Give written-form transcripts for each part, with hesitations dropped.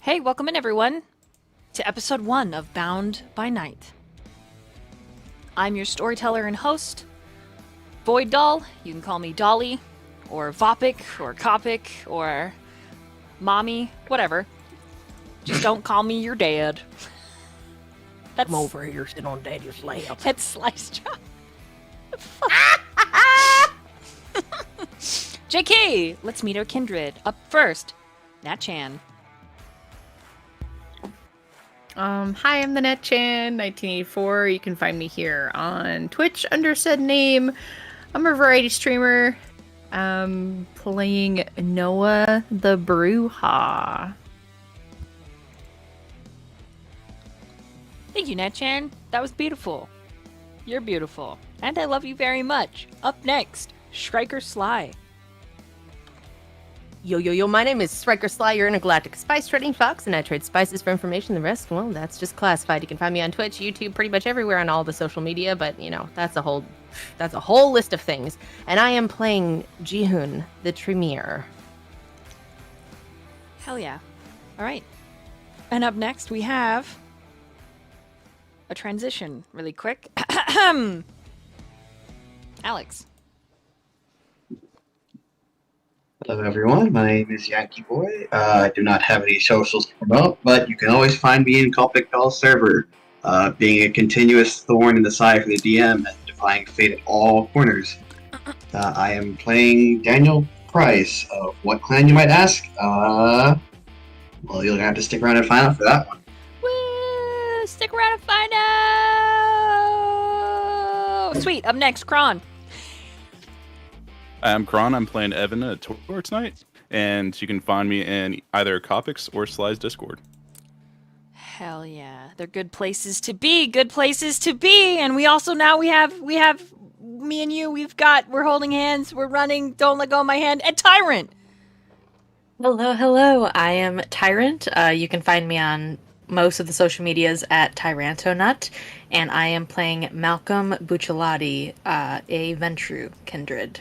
Hey, welcome in everyone to episode 1 of Bound by Night. I'm your storyteller and host, Void Doll. You can call me Dolly, or Vopic, or Kopic, or Mommy, whatever. Just don't call me your dad. I'm over here sitting on Daddy's lap. That's Slice Drop. JK, let's meet our kindred. Up first, Nat Chan. Hi, I'm the NetChan, 1984. You can find me here on Twitch under said name. I'm a variety streamer. Playing Noah the Bruja. Thank you, Nat Chan. That was beautiful. You're beautiful. And I love you very much. Up next, Shrieker Sly. Yo, my name is Striker Sly. You're an intergalactic spice trading fox, and I trade spices for information. The rest, well, that's just classified. You can find me on Twitch, YouTube, pretty much everywhere on all the social media, but, you know, that's a whole list of things. And I am playing Jihoon, the Tremere. Hell yeah. All right. And up next, we have a transition really quick. Alex. Hello everyone, my name is YankeeBoy. I do not have any socials to promote, but you can always find me in Copic Doll's server, being a continuous thorn in the side for the DM and defying fate at all corners. I am playing Daniel Price. Of what clan, you might ask? Well, you're gonna have to stick around and find out for that one. Woo! Stick around and find out! Sweet, up next, Chron. I'm Chron. I'm playing Evan at Towards Night, and you can find me in either Copics or Sly's Discord. Hell yeah. They're good places to be, good places to be. And we also now we have me and you, we're holding hands, we're running, don't let go of my hand, and Tyrant. Hello. I am Tyrant. You can find me on most of the social medias at Tyrantonut, and I am playing Malcolm Bucciolati, a Ventru Kindred.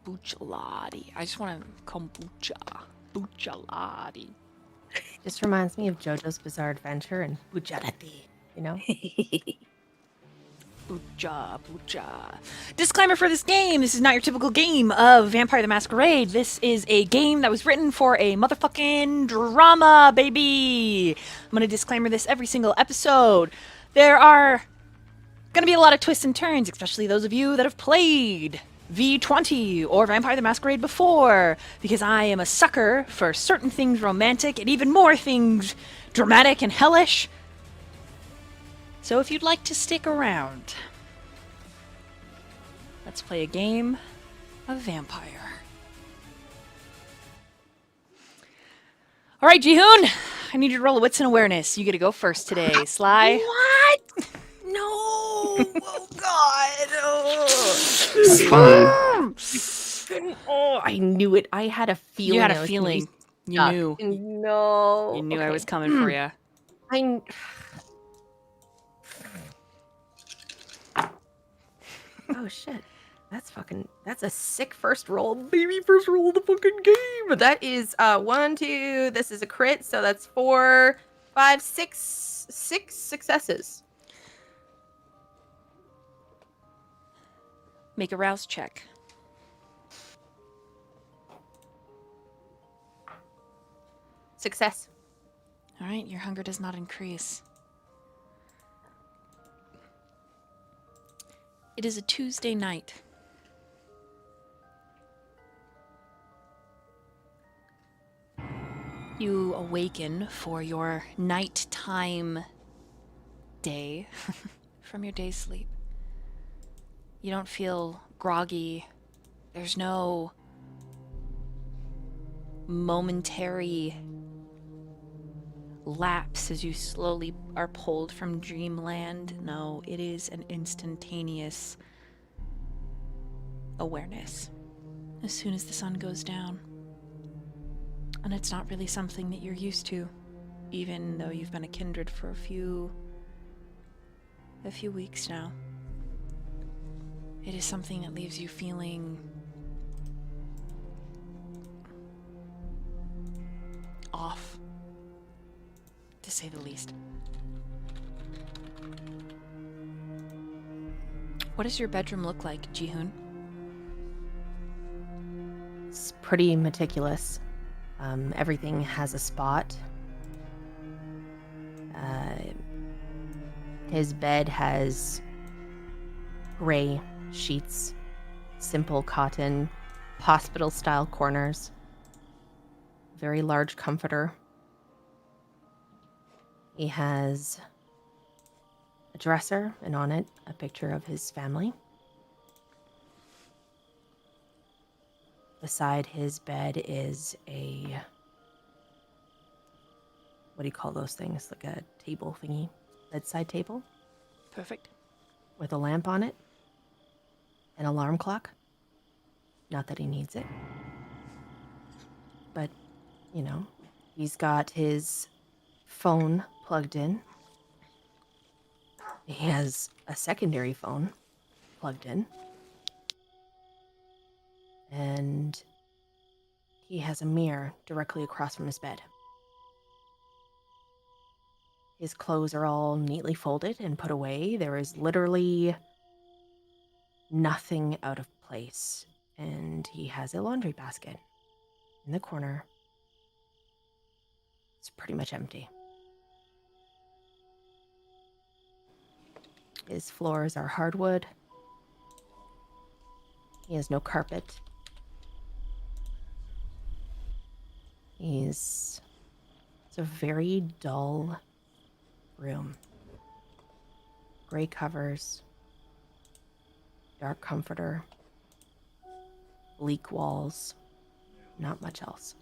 Bucciolati. I just want to kombucha. Bucciolati. Just reminds me of JoJo's Bizarre Adventure and Bucciolati, you know? Buccia. Disclaimer for this game. This is not your typical game of Vampire the Masquerade. This is a game that was written for a motherfucking drama, baby. I'm going to disclaimer this every single episode. There are going to be a lot of twists and turns, especially those of you that have played V20 or Vampire the Masquerade before, because I am a sucker for certain things romantic and even more things dramatic and hellish. So if you'd like to stick around, let's play a game of Vampire. All right, Jihoon, I need you to roll a wits and awareness. You get to go first today. Sly. What? No! Oh, God! Oh. It's fine. Oh, I knew it. I had a feeling. You had I a was feeling. gonna be You stuck. knew. No. You knew I Okay. was coming for you. Oh shit. That's a sick first roll. Baby first roll of the fucking game. That is 1, 2, this is a crit, so that's 4, 5, 6 successes. Make a rouse check. Success. All right, your hunger does not increase. It is a Tuesday night. You awaken for your nighttime day from your day's sleep. You don't feel groggy. There's no momentary lapse as you slowly are pulled from dreamland. No, it is an instantaneous awareness as soon as the sun goes down. And it's not really something that you're used to, even though you've been a kindred for a few weeks now. It is something that leaves you feeling off to say the least. What does your bedroom look like, Jihoon? It's pretty meticulous. Everything has a spot. His bed has gray sheets, simple cotton, hospital-style corners, very large comforter. He has a dresser, and on it, a picture of his family. Beside his bed is a... what do you call those things? Like a table thingy? Bedside table? Perfect. With a lamp on it. An alarm clock. Not that he needs it. But, you know, he's got his phone plugged in. He has a secondary phone plugged in. And he has a mirror directly across from his bed. His clothes are all neatly folded and put away. There is literally nothing out of place. And he has a laundry basket in the corner. It's pretty much empty. His floors are hardwood. He has no carpet. It's a very dull room. Gray covers, dark comforter, bleak walls, not much else.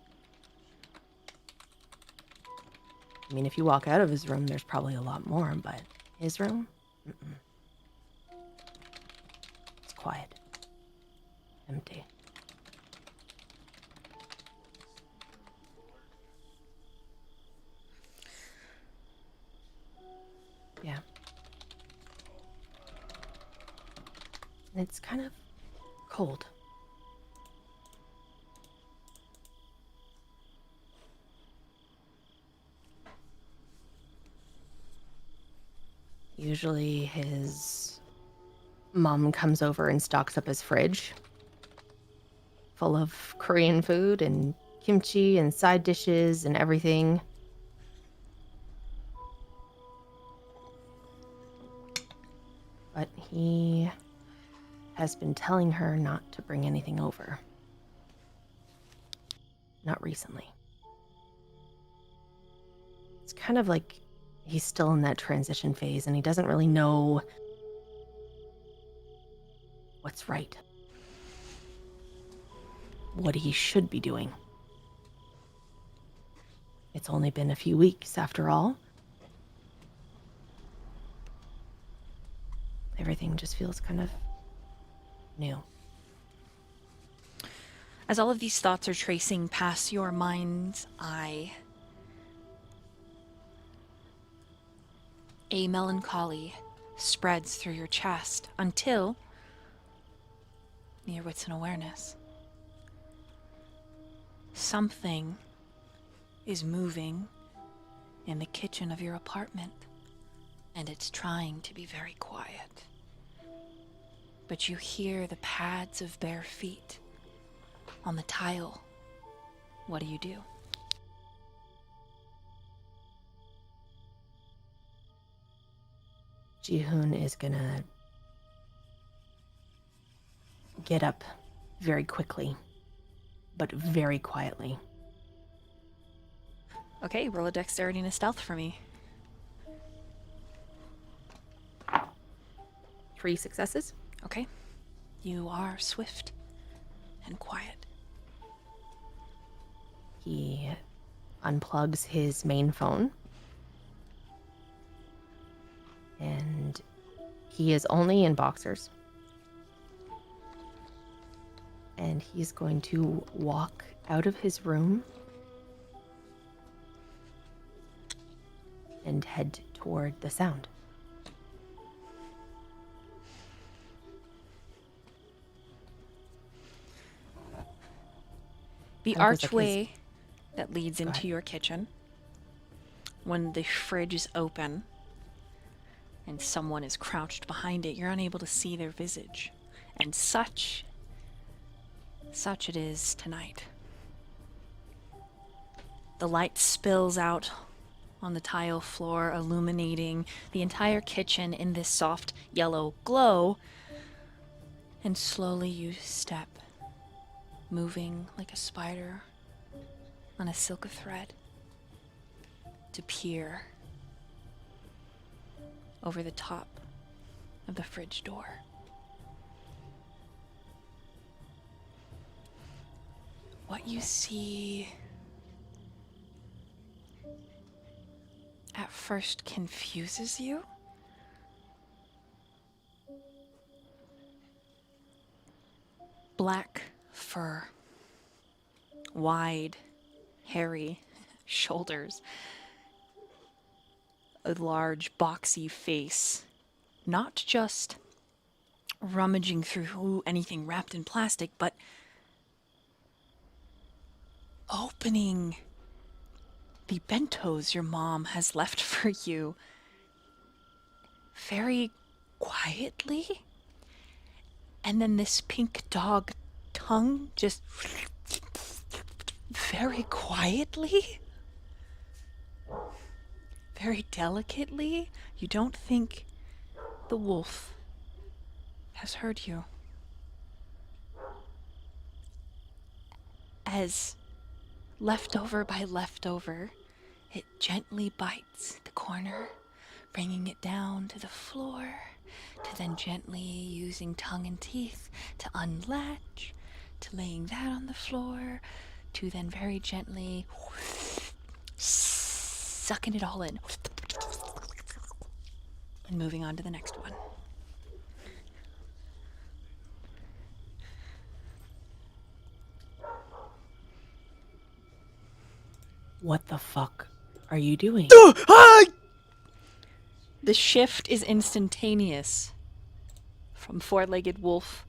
I mean, if you walk out of his room, there's probably a lot more, but his room? It's quiet. Empty. Yeah. And it's kind of cold. Usually his mom comes over and stocks up his fridge full of Korean food and kimchi and side dishes and everything. But he has been telling her not to bring anything over. Not recently. It's kind of like he's still in that transition phase and he doesn't really know what's right. What he should be doing. It's only been a few weeks after all. Everything just feels kind of new. As all of these thoughts are tracing past your mind's eye, a melancholy spreads through your chest until near wits and awareness. Something is moving in the kitchen of your apartment, and it's trying to be very quiet. But you hear the pads of bare feet on the tile. What do you do? Jihoon is gonna get up very quickly, but very quietly. Okay, roll a dexterity and a stealth for me. 3 successes. Okay. You are swift and quiet. He unplugs his main phone. And he is only in boxers. And he's going to walk out of his room and head toward the sound. The Sounds like archway that leads into ahead. your kitchen when the fridge is open and someone is crouched behind it, you're unable to see their visage. And such it is tonight. The light spills out on the tile floor, illuminating the entire kitchen in this soft yellow glow. And slowly you step, moving like a spider on a silk thread, to peer over the top of the fridge door. What you see at first confuses you. Black fur, wide, hairy shoulders, a large, boxy face, not just rummaging through anything wrapped in plastic, but opening the bentos your mom has left for you very quietly. And then this pink dog tongue just very quietly, very delicately. You don't think the wolf has heard you. As leftover by leftover, it gently bites the corner, bringing it down to the floor, to then gently using tongue and teeth to unlatch, to laying that on the floor, to then very gently sucking it all in, and moving on to the next one. What the fuck are you doing? The shift is instantaneous from four-legged wolf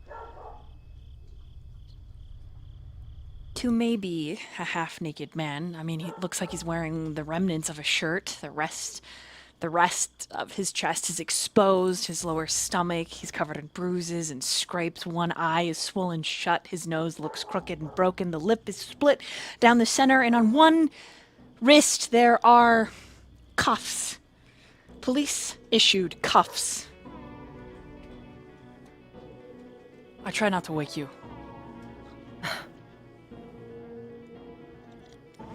to maybe a half-naked man. I mean, he looks like he's wearing the remnants of a shirt. The rest of his chest is exposed, his lower stomach, he's covered in bruises and scrapes. One eye is swollen shut, his nose looks crooked and broken, the lip is split down the center, and on one wrist there are cuffs. Police-issued cuffs. I try not to wake you.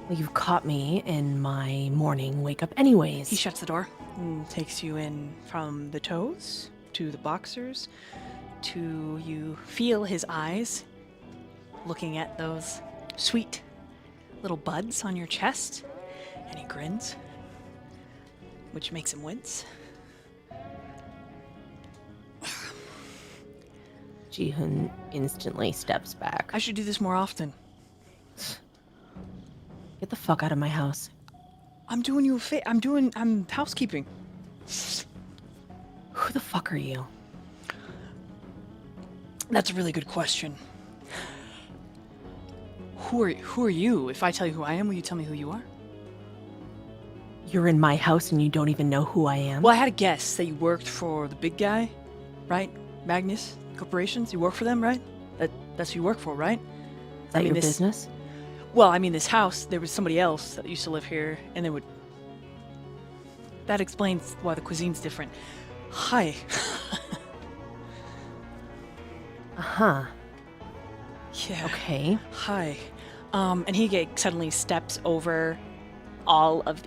Well, you've caught me in my morning wake-up anyways. He shuts the door and takes you in from the toes to the boxers to you feel his eyes looking at those sweet little buds on your chest, and he grins, which makes him wince. Ji-hoon instantly steps back. I should do this more often. Get the fuck out of my house. I'm doing you a I'm housekeeping. Who the fuck are you? That's a really good question. Who are you? If I tell you who I am, will you tell me who you are? You're in my house and you don't even know who I am? Well, I had a guess that you worked for the big guy, right? Magnus Corporations. You work for them, right? That's who you work for, right? Is that your business? Well, I mean, this house, there was somebody else that used to live here, and they would... That explains why the cuisine's different. Hi. Uh-huh. Yeah. Okay. Hi. And he suddenly steps over all of...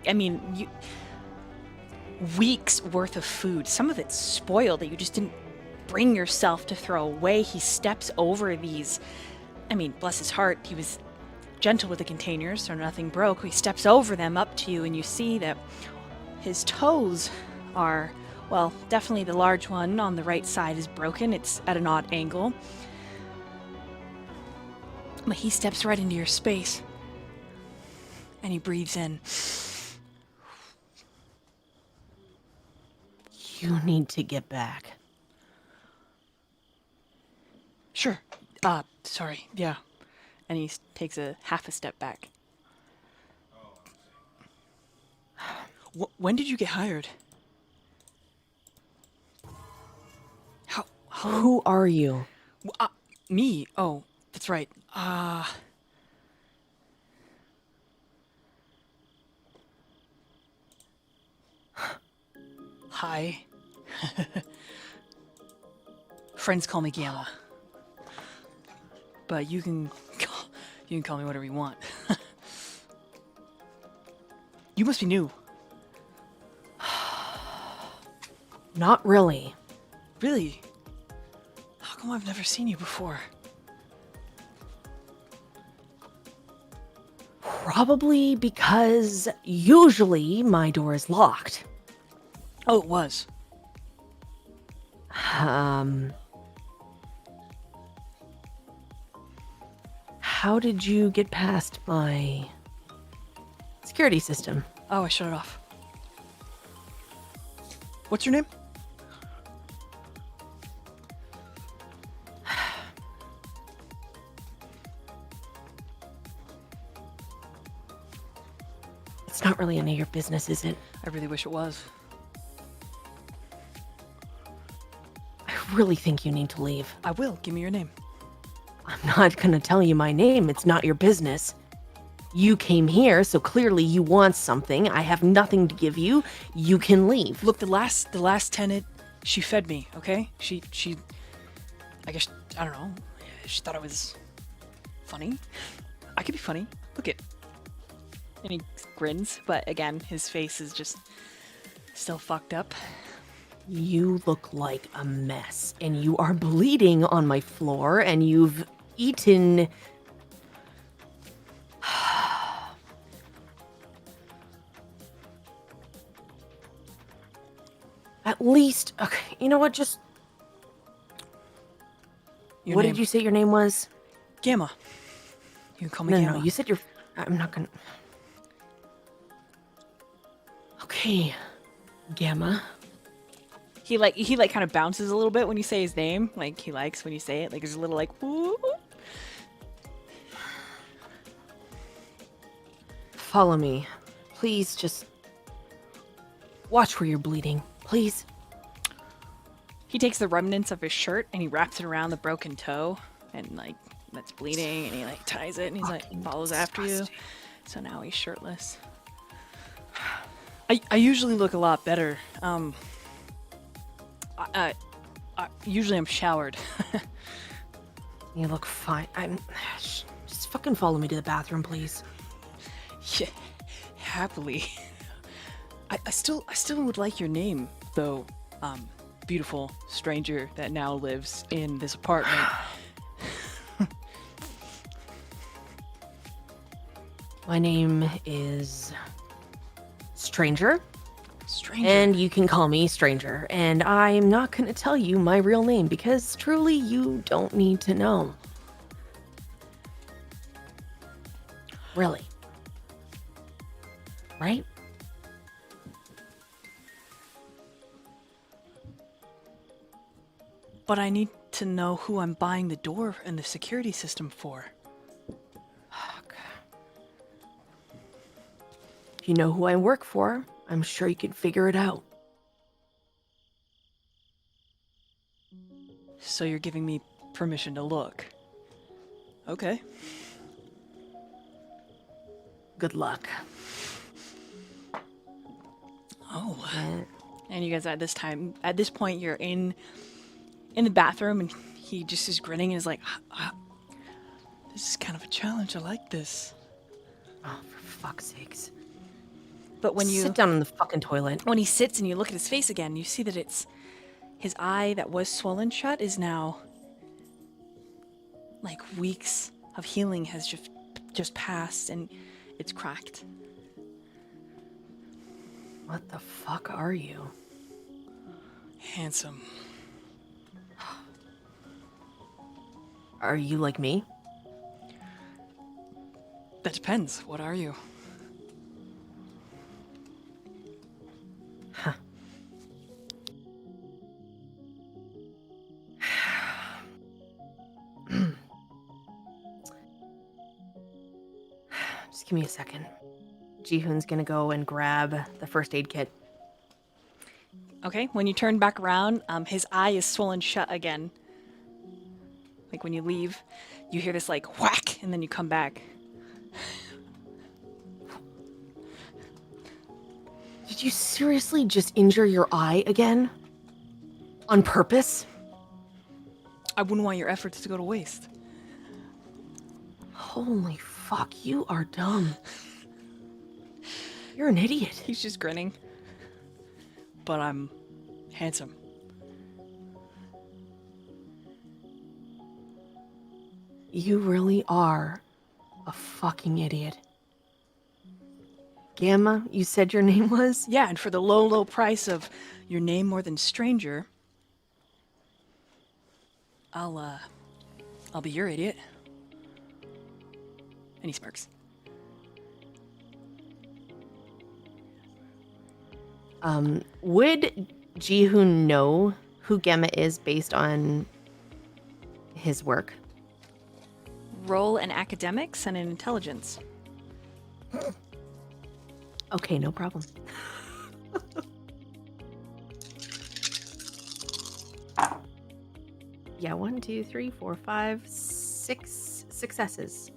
weeks worth of food. Some of it's spoiled that you just didn't bring yourself to throw away. He steps over these... bless his heart, he was gentle with the containers, so nothing broke. He steps over them up to you, and you see that his toes are, well, definitely the large one on the right side is broken. It's at an odd angle. But he steps right into your space, and he breathes in. You need to get back. Sure. Sorry, yeah. And he takes half a step back. When did you get hired? How long? Who are you? Me? Oh, that's right. Hi. Friends call me Gamma. But you can call me whatever you want. You must be new. Not really. Really? How come I've never seen you before? Probably because usually my door is locked. Oh, it was. How did you get past my security system? Oh, I shut it off. What's your name? It's not really any of your business, is it? I really wish it was. I really think you need to leave. I will. Give me your name. I'm not gonna tell you my name. It's not your business. You came here, so clearly you want something. I have nothing to give you. You can leave. Look, the last tenant, she fed me, okay? She I guess, I don't know. She thought I was funny. I could be funny. Look it. And he grins, but again, his face is just still fucked up. You look like a mess, and you are bleeding on my floor, and you've eaten... At least... Okay, you know what, just... Your What name. did you say your name was? Gamma. You can call me No, Gamma. no, you said your... I'm not gonna... Okay, Gamma. He kind of bounces a little bit when you say his name. Like he likes when you say it. Like there's a little like woo. Follow me. Please, just... Watch where you're bleeding, please. He takes the remnants of his shirt and he wraps it around the broken toe and like that's bleeding and he like ties it and he's like follows after you. So now he's shirtless. I usually look a lot better. Usually I'm showered. You look fine. Just fucking follow me to the bathroom, please. Yeah, happily. I still would like your name though. Beautiful stranger that now lives in this apartment. My name is Stranger, Stranger. and you can call me Stranger. And I'm not gonna tell you my real name because truly you don't need to know. Really. Right? But I need to know who I'm buying the door and the security system for. If you know who I work for, I'm sure you can figure it out. So you're giving me permission to look. Okay. Good luck. Oh. Uh, And you guys at this point, you're in the bathroom, and he just is grinning and is like, "This is kind of a challenge. I like this." Oh, for fuck's sakes. But when Sit down in the fucking toilet. when he sits and you look at his face again, you see that it's his eye that was swollen shut is now like weeks of healing has just passed and it's cracked. What the fuck are you? Handsome. Are you like me? That depends. What are you? Huh. Just give me a second. Jihoon's gonna go and grab the first aid kit. Okay, when you turn back around, his eye is swollen shut again. Like when you leave, you hear this like whack, and then you come back. Did you seriously just injure your eye again? On purpose? I wouldn't want your efforts to go to waste. Holy fuck, you are dumb. You're an idiot. He's just grinning. But I'm handsome. You really are a fucking idiot. Gamma, you said your name was? Yeah, and for the low, low price of your name more than stranger, I'll be your idiot. And he smirks. Would Jihoon know who Gamma is based on his work? Roll an academics and an intelligence. Okay, no problem. Yeah, 1, 2, 3, 4, 5, 6 successes.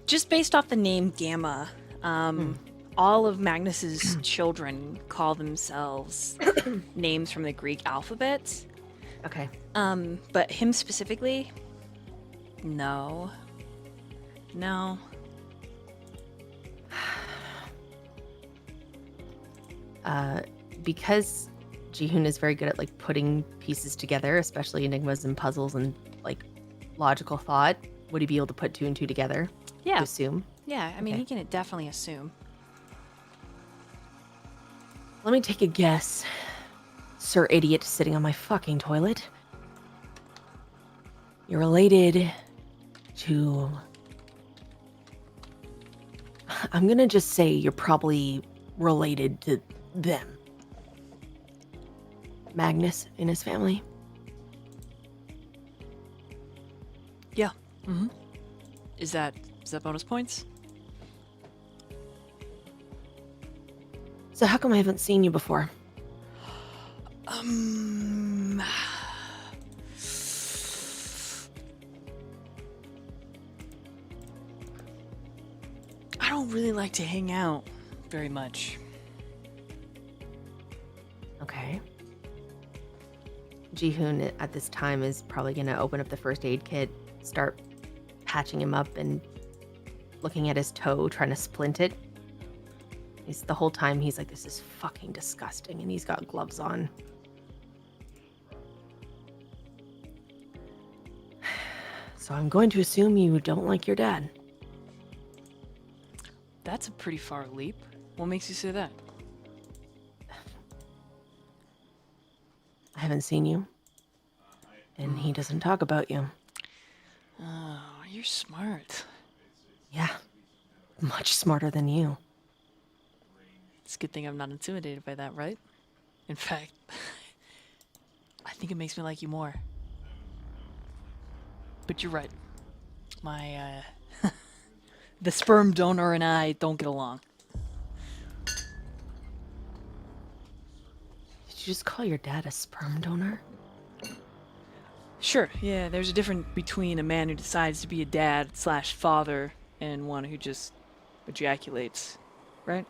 Just based off the name Gamma, all of Magnus's children call themselves names from the Greek alphabet. Okay. But him specifically, no. No. Because Jihoon is very good at like putting pieces together, especially enigmas and puzzles and like logical thought, would he be able to put 2 and 2 together? Yeah. To assume. Yeah, I mean, Okay. he can definitely assume. Let me take a guess, Sir Idiot sitting on my fucking toilet. You're related to... I'm gonna just say you're probably related to them. Magnus and his family. Yeah. Mm-hmm. Is that bonus points? So how come I haven't seen you before? I don't really like to hang out very much. Okay. Jihoon at this time is probably gonna open up the first aid kit, start patching him up and looking at his toe, trying to splint it. The whole time he's like, this is fucking disgusting, and he's got gloves on. So I'm going to assume you don't like your dad. That's a pretty far leap. What makes you say that? I haven't seen you, and he doesn't talk about you. Oh, you're smart. Yeah, much smarter than you. It's a good thing I'm not intimidated by that, right? In fact, I think it makes me like you more. But you're right. My, the sperm donor and I don't get along. Did you just call your dad a sperm donor? Sure, yeah, there's a difference between a man who decides to be a dad slash father and one who just ejaculates, right?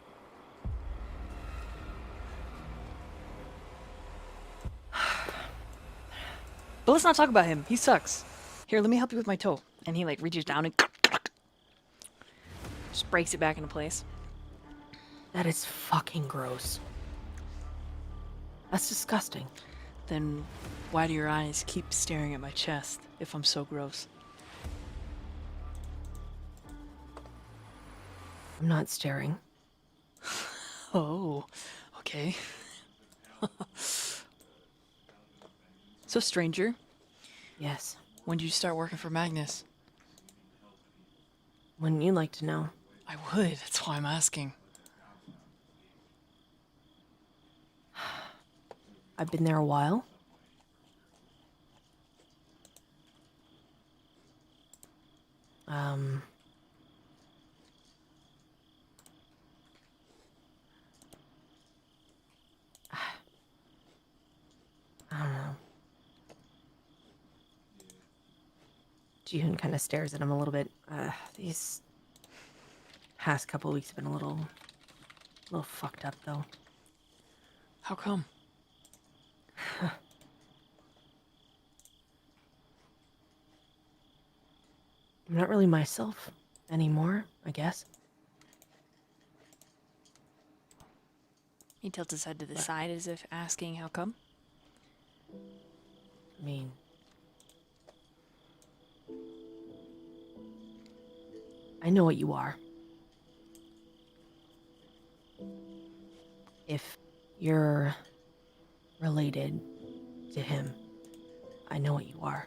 But let's not talk about him. He sucks. Here, let me help you with my toe. And he like reaches down and just breaks it back into place. That is fucking gross. That's disgusting. Then why do your eyes keep staring at my chest if I'm so gross? I'm not staring. Oh, okay. So, stranger, Yes. when did you start working for Magnus? Wouldn't you like to know? I would, that's why I'm asking. I've been there a while. don't know. Jihoon kind of stares at him a little bit. These past couple weeks have been a little fucked up, though. How come? I'm not really myself anymore, I guess. He tilts his head to the side as if asking how come. I mean... I know what you are. If you're related to him, I know what you are.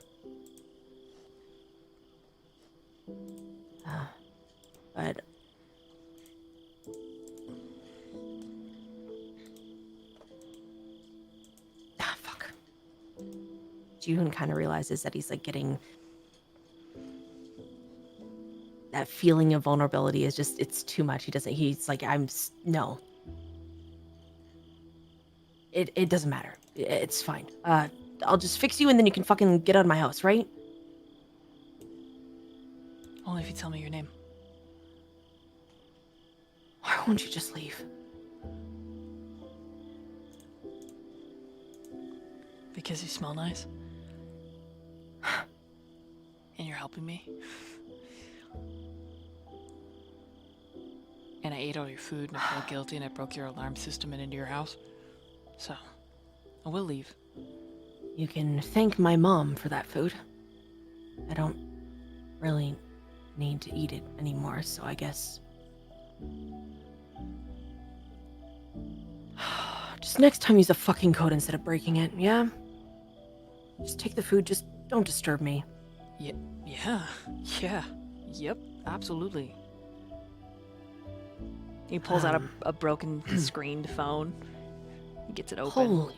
But fuck. Jihoon kind of realizes that he's like getting that feeling of vulnerability is just, it's too much. He's like, no. It doesn't matter. It's fine. I'll just fix you and then you can fucking get out of my house, right? Only if you tell me your name. Why won't you just leave? Because you smell nice. And you're helping me. And I ate all your food and I feel guilty and I broke your alarm system and into your house. So, I will leave. You can thank my mom for that food. I don't really need to eat it anymore, so I guess... Just next time use a fucking code instead of breaking it, yeah? Just take the food, just don't disturb me. Yep, absolutely. He pulls out a broken screened phone. He gets it open. Holy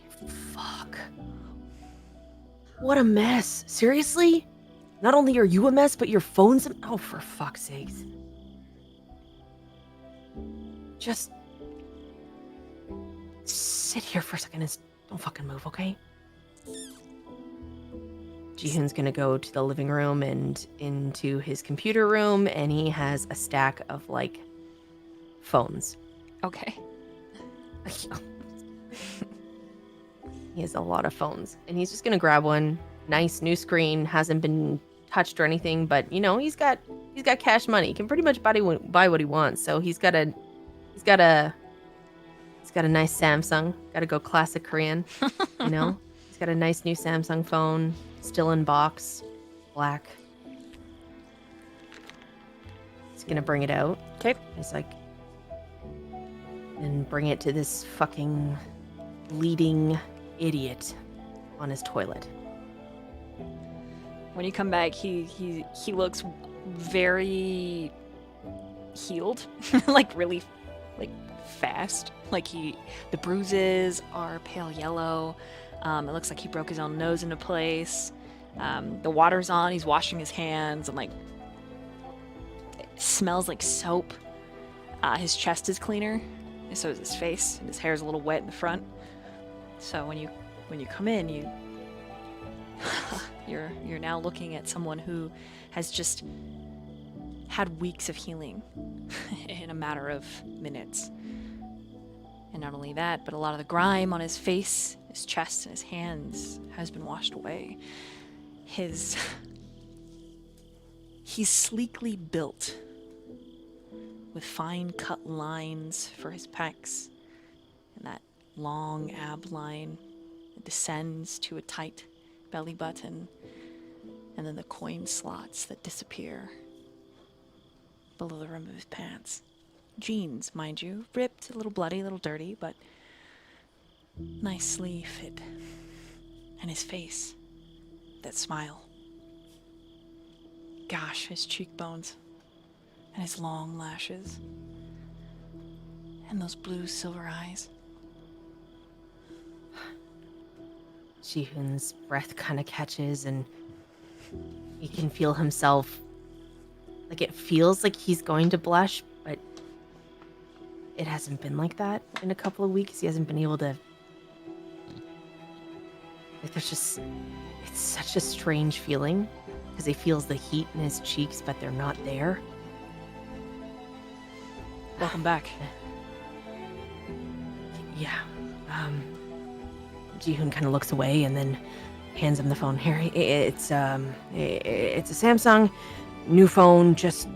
fuck. What a mess. Seriously? Not only are you a mess, but your phone's oh, for fuck's sakes. Just... sit here for a second and don't fucking move, okay? Jihoon's gonna go to the living room and into his computer room, and he has a stack of, like, phones. Okay. He has a lot of phones, and he's just gonna grab one. Nice new screen, hasn't been touched or anything, but you know he's got cash money. He can pretty much buy what he wants. So he's got a nice Samsung. Got to go classic Korean, you know. He's got a nice new Samsung phone, still in box, black. He's gonna bring it out. Okay. He's like, and bring it to this fucking bleeding idiot on his toilet. When you come back, he looks very healed, like really, like fast. Like the bruises are pale yellow. It looks like he broke his own nose into place. The water's on. He's washing his hands and like it smells like soap. His chest is cleaner, and so is his face, and his hair's a little wet in the front. So when you come in, you're now looking at someone who has just had weeks of healing in a matter of minutes. And not only that, but a lot of the grime on his face, his chest, and his hands has been washed away. He's sleekly built with fine cut lines for his pecs and that long ab line that descends to a tight belly button, and then the coin slots that disappear below the rim of his pants. Jeans, mind you, ripped, a little bloody, a little dirty, but nicely fit. And his face, that smile. Gosh, his cheekbones, and his long lashes, and those blue silver eyes. Jihoon's breath kind of catches, and he can feel himself, like it feels like he's going to blush, but it hasn't been like that in a couple of weeks. He hasn't been able to Like there's just, it's such a strange feeling because he feels the heat in his cheeks, but they're not there. Welcome back. Yeah. Jihoon kind of looks away and then hands him the phone. Here, it's a Samsung, new phone. Just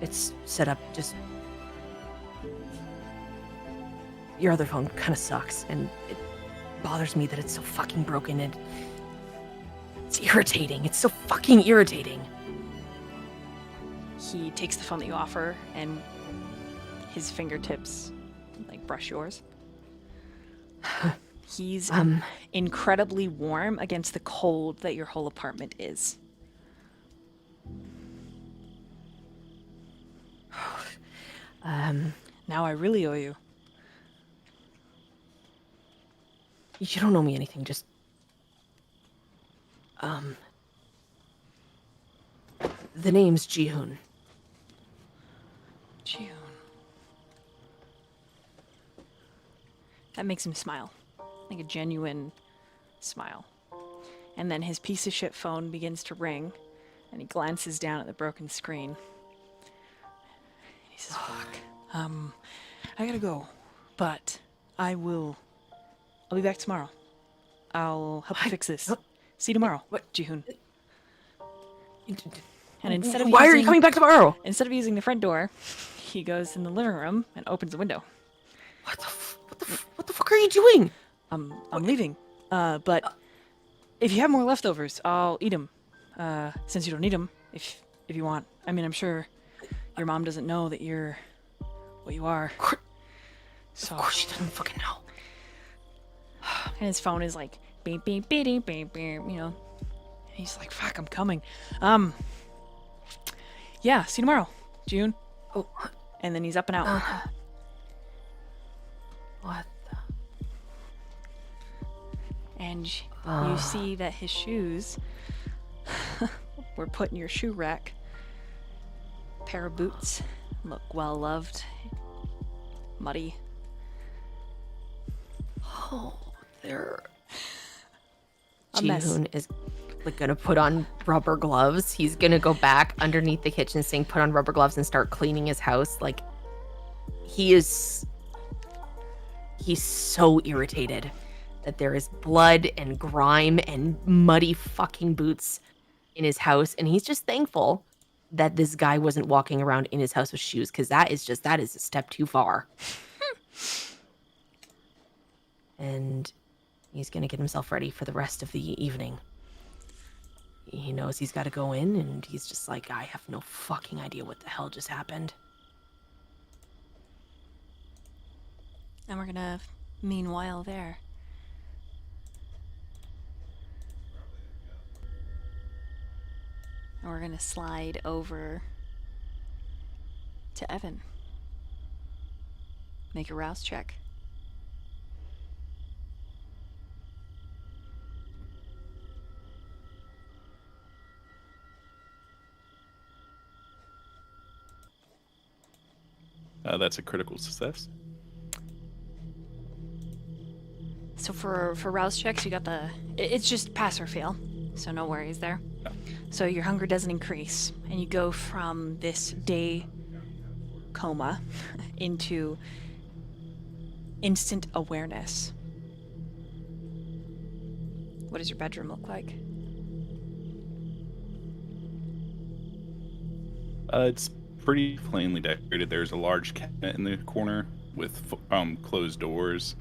it's set up. Just your other phone kind of sucks, and it bothers me that it's so fucking broken. And it's irritating. It's so fucking irritating. He takes the phone that you offer, and his fingertips like brush yours. He's incredibly warm against the cold that your whole apartment is. Now I really owe you. You don't owe me anything. Just the name's Jihoon. June. That makes him smile, like a genuine smile. And then his piece of shit phone begins to ring, and he glances down at the broken screen. He says, "Fuck. I gotta go, but I'll be back tomorrow. I'll help you fix this. See you tomorrow, Jihoon." And instead of Why are you coming back tomorrow? Instead of using the front door, he goes in the living room and opens the window. What the fuck are you doing? I'm leaving. But if you have more leftovers, I'll eat them. Since you don't need them, if you want. I mean, I'm sure your mom doesn't know that you're what you are. So, Of course she doesn't fucking know. and his phone is like beep beep beep beep beep, you know. And he's like, "Fuck, I'm coming." Yeah, see you tomorrow, June. Oh, And then he's up and out. what the? And you see that his shoes were put in your shoe rack. Pair of boots look well loved, muddy. Oh, they're. A mess. Jihoon is like gonna put on rubber gloves. He's gonna go back underneath the kitchen sink, put on rubber gloves, and start cleaning his house. Like he's so irritated that there is blood and grime and muddy fucking boots in his house, and he's just thankful that this guy wasn't walking around in his house with shoes, because that is a step too far. And he's gonna get himself ready for the rest of the evening. He knows he's got to go in, and he's just like, I have no fucking idea what the hell just happened. And we're gonna, meanwhile, there. And we're gonna slide over to Evan. Make a rouse check. That's a critical success. So for rouse checks, you got it's just pass or fail, so no worries there. Yeah. So your hunger doesn't increase, and you go from this day coma into instant awareness. What does your bedroom look like? It's pretty plainly decorated. There's a large cabinet in the corner with closed doors.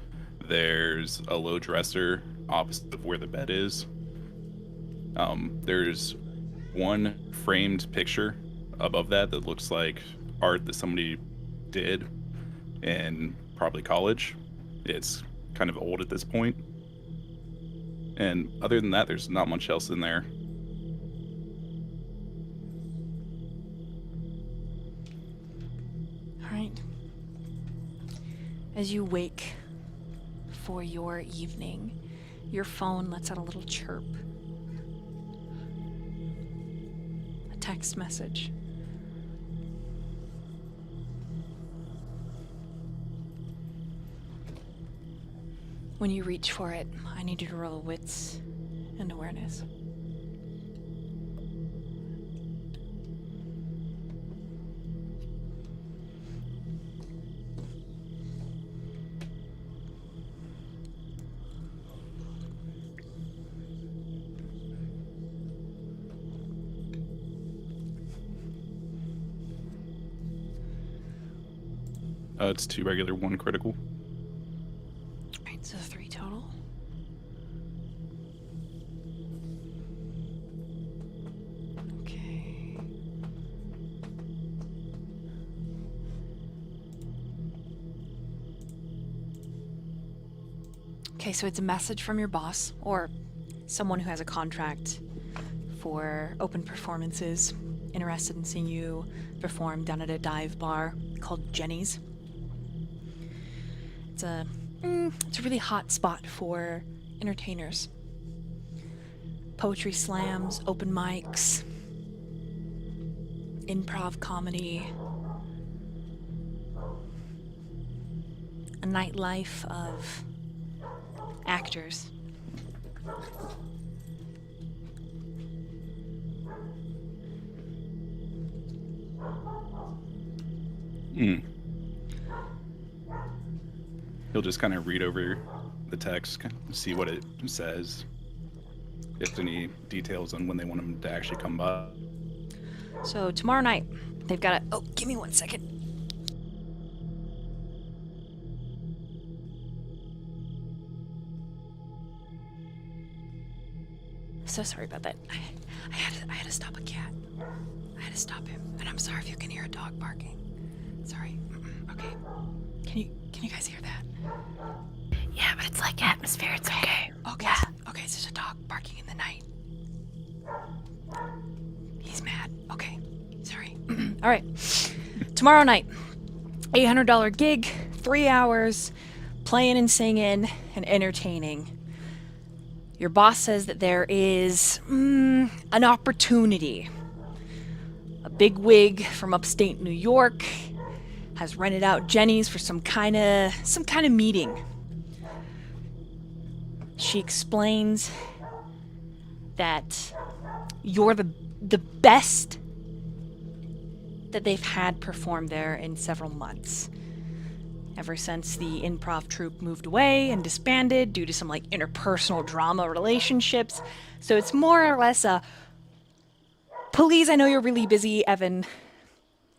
There's a low dresser opposite of where the bed is. There's one framed picture above that looks like art that somebody did in probably college. It's kind of old at this point. And other than that, there's not much else in there. All right. As you wake for your evening, your phone lets out a little chirp. A text message. When you reach for it, I need you to roll wits and awareness. It's 2 regular, 1 critical. Alright, so 3 total. Okay. Okay, so it's a message from your boss, or someone who has a contract for open performances, interested in seeing you perform down at a dive bar called Jenny's. It's a really hot spot for entertainers. Poetry slams, open mics, improv comedy, a nightlife of actors. He'll just kind of read over the text, see what it says, if any details on when they want him to actually come by. So tomorrow night, they've got a... Oh, give me 1 second. So sorry about that. I had to stop a cat. I had to stop him, and I'm sorry if you can hear a dog barking. Sorry. Okay. Can you guys hear that? Yeah, but it's like atmosphere. It's okay. Okay. Yeah. Okay, it's just a dog barking in the night. He's mad. Okay. Sorry. All right. Tomorrow night, $800 gig, 3 hours, playing and singing and entertaining. Your boss says that there is an opportunity. A big wig from upstate New York has rented out Jenny's for some kind of meeting. She explains that you're the best that they've had perform there in several months. Ever since the improv troupe moved away and disbanded due to some like interpersonal drama relationships. So it's more or less a, please, I know you're really busy, Evan.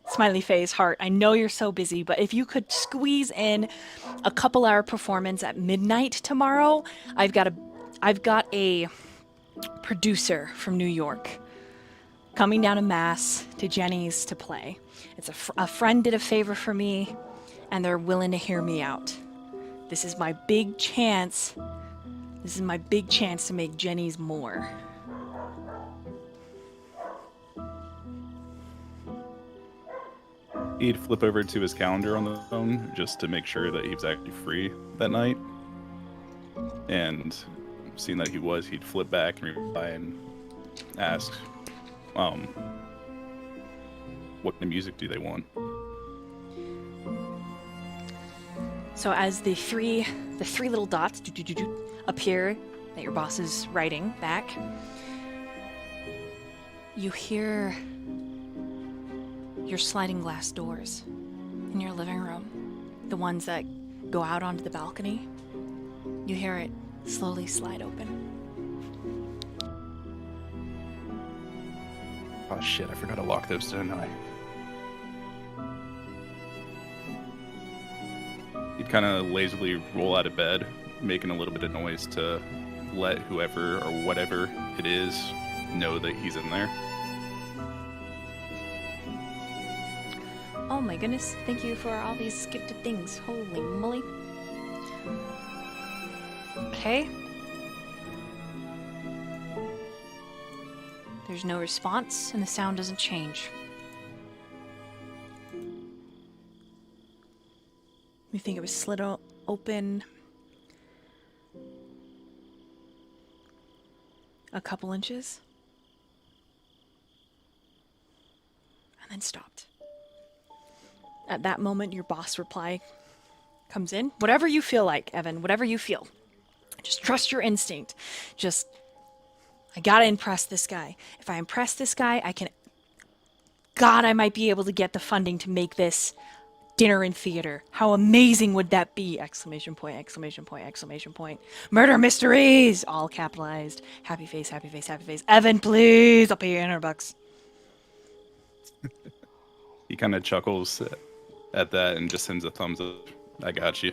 Smiley face, heart. I know you're so busy, but if you could squeeze in a couple-hour performance at midnight tomorrow, I've got a producer from New York coming down to Mass to Jenny's to play. It's a friend did a favor for me, and they're willing to hear me out. This is my big chance. This is my big chance to make Jenny's more. He'd flip over to his calendar on the phone just to make sure that he was actually free that night. And seeing that he was, he'd flip back and reply and ask, what kind of music do they want? So as the three little dots appear that your boss is writing back, you hear your sliding glass doors in your living room, the ones that go out onto the balcony. You hear it slowly slide open. Oh shit, I forgot to lock those, didn't I? He'd kind of lazily roll out of bed, making a little bit of noise to let whoever or whatever it is know that he's in there. Oh my goodness, thank you for all these gifted things. Holy moly. Okay. There's no response, and the sound doesn't change. You think it was slid open a couple inches, and then stopped. At that moment, your boss reply comes in. Whatever you feel like, Evan, whatever you feel. Just trust your instinct. Just, I gotta impress this guy. If I impress this guy, God, I might be able to get the funding to make this dinner in theater. How amazing would that be? Exclamation point, exclamation point, exclamation point. Murder mysteries! All capitalized. Happy face, happy face, happy face. Evan, please! I'll pay you $100. He kind of chuckles at that and just sends a thumbs up. I got you.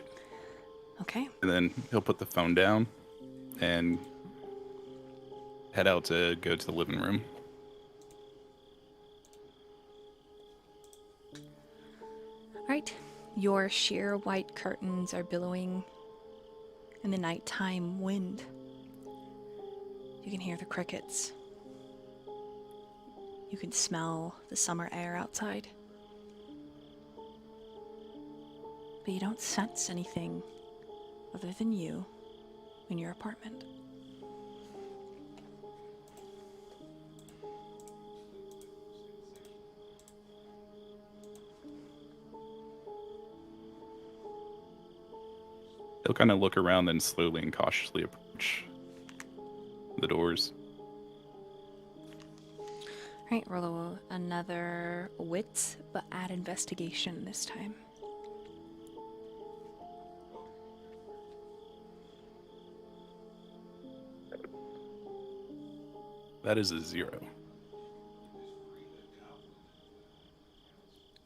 Okay. And then he'll put the phone down and head out to go to the living room. Alright. Your sheer white curtains are billowing in the nighttime wind. You can hear the crickets. You can smell the summer air outside. But you don't sense anything other than you in your apartment. He'll kind of look around and slowly and cautiously approach the doors. Alright, roll another wits, but add investigation this time. That is a 0.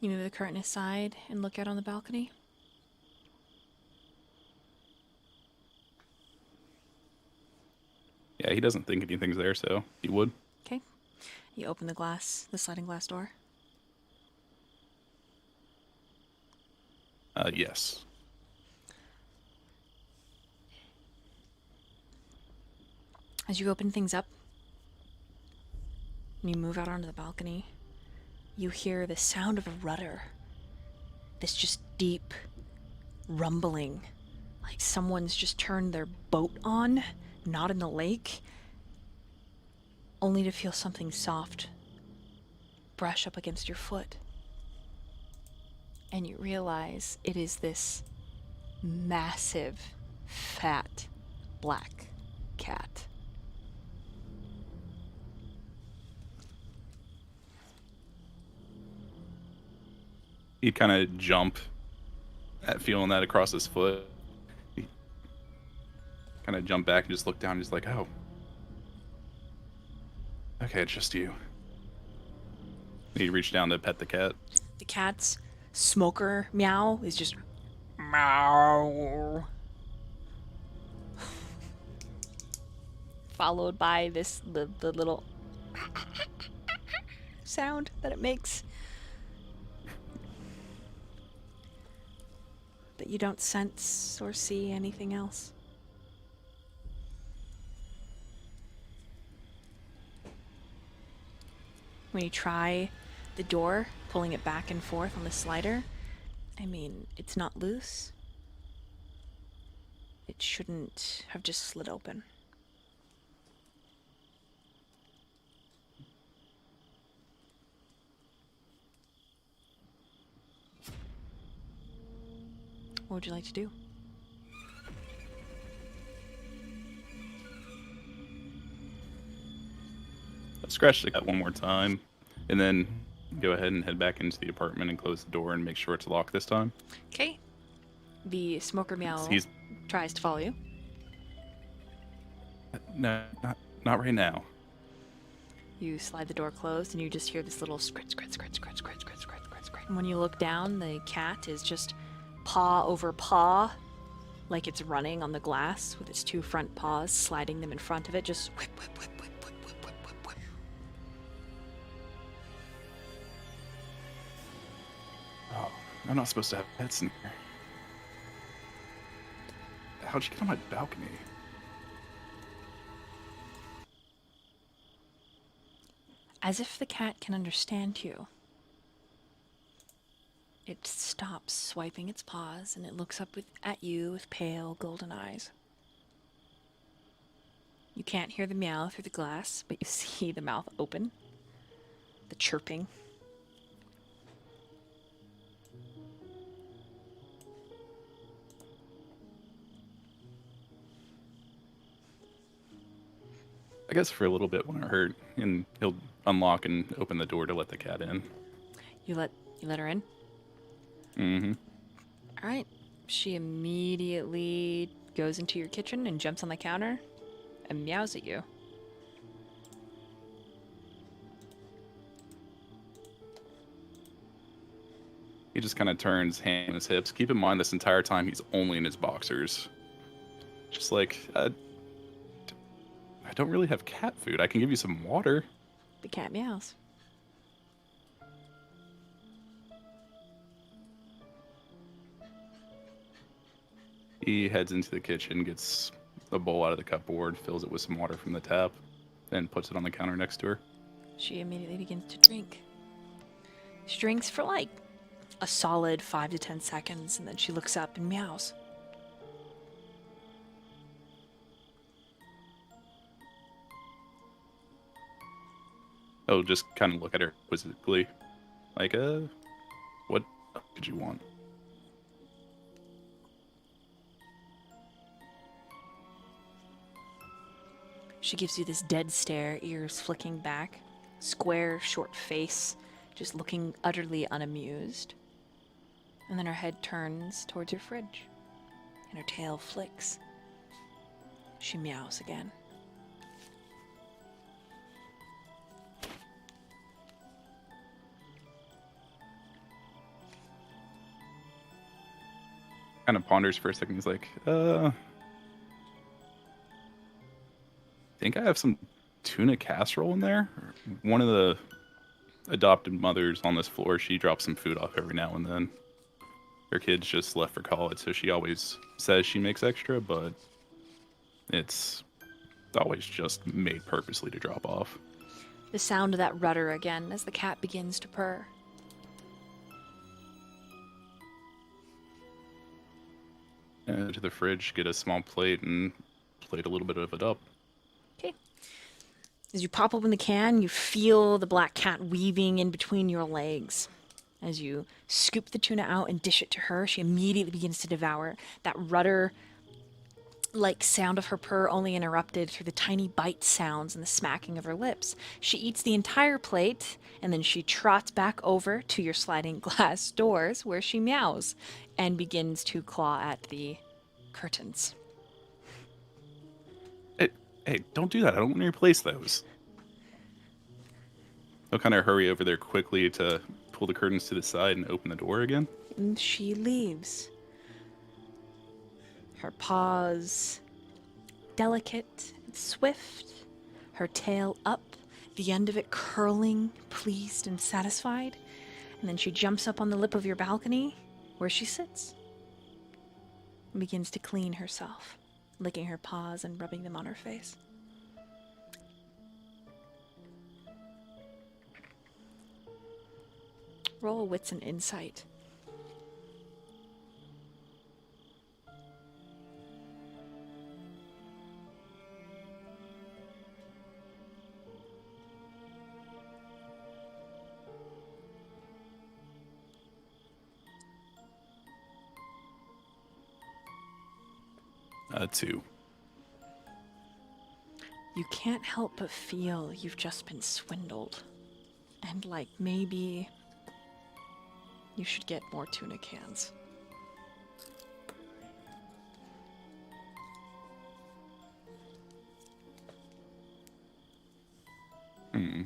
You move the curtain aside and look out on the balcony. Yeah, he doesn't think anything's there, so he would. Okay. You open the sliding glass door. Yes. As you open things up, and you move out onto the balcony, you hear the sound of a rudder. This just deep rumbling, like someone's just turned their boat on, not in the lake, only to feel something soft brush up against your foot. And you realize it is this massive, fat, black cat. He'd kind of jump at feeling that across his foot. He kind of jump back and just look down and just like, oh. Okay, it's just you. He reached down to pet the cat. The cat's smoker meow is just meow. Followed by the little sound that it makes. But you don't sense or see anything else. When you try the door, pulling it back and forth on the slider, I mean, it's not loose. It shouldn't have just slid open. What would you like to do? Scratch the cat one more time, and then go ahead and head back into the apartment and close the door and make sure it's locked this time. Okay. The smoker meow He's tries to follow you. no, not right now. You slide the door closed, and you just hear this little scritch, scritch, scritch, scritch, scritch, scritch, scritch, scritch, scritch. And when you look down, the cat is just paw over paw, like it's running on the glass with its 2 front paws, sliding them in front of it, just whip, whip, whip, whip, whip, whip, whip, whip, whip. Oh, I'm not supposed to have pets in here. How'd you get on my balcony? As if the cat can understand you, it stops swiping its paws and it looks up at you with pale golden eyes. You can't hear the meow through the glass, but you see the mouth open, the chirping. I guess for a little bit when it hurt, and he'll unlock and open the door to let the cat in. You let her in? Mm-hmm. All right. She immediately goes into your kitchen and jumps on the counter and meows at you. He just kind of turns, hand on his hips. Keep in mind, this entire time he's only in his boxers. Just like, I don't really have cat food. I can give you some water. The cat meows. He heads into the kitchen, gets a bowl out of the cupboard, fills it with some water from the tap, then puts it on the counter next to her. She immediately begins to drink. She drinks for like a solid 5 to 10 seconds, and then she looks up and meows. He'll just kind of look at her quizzically, like, what could you want? She gives you this dead stare, ears flicking back, square, short face, just looking utterly unamused. And then her head turns towards your fridge, and her tail flicks. She meows again. Kind of ponders for a second. He's like, think I have some tuna casserole in there. One of the adopted mothers on this floor, she drops some food off every now and then. Her kid's just left for college, so she always says she makes extra, but it's always just made purposely to drop off. The sound of that rudder again as the cat begins to purr. To the fridge, get a small plate and plate a little bit of it up. Okay. As you pop open the can, you feel the black cat weaving in between your legs. As you scoop the tuna out and dish it to her, she immediately begins to devour. That rudder-like sound of her purr only interrupted through the tiny bite sounds and the smacking of her lips. She eats the entire plate, and then she trots back over to your sliding glass doors, where she meows and begins to claw at the curtains. Hey, don't do that. I don't want to replace those. He'll kind of hurry over there quickly to pull the curtains to the side and open the door again. And she leaves. Her paws delicate and swift, her tail up, the end of it curling, pleased and satisfied. And then she jumps up on the lip of your balcony, where she sits, and begins to clean herself, licking her paws and rubbing them on her face. Roll wits and insight. Two. You can't help but feel you've just been swindled. And like maybe you should get more tuna cans. Hmm.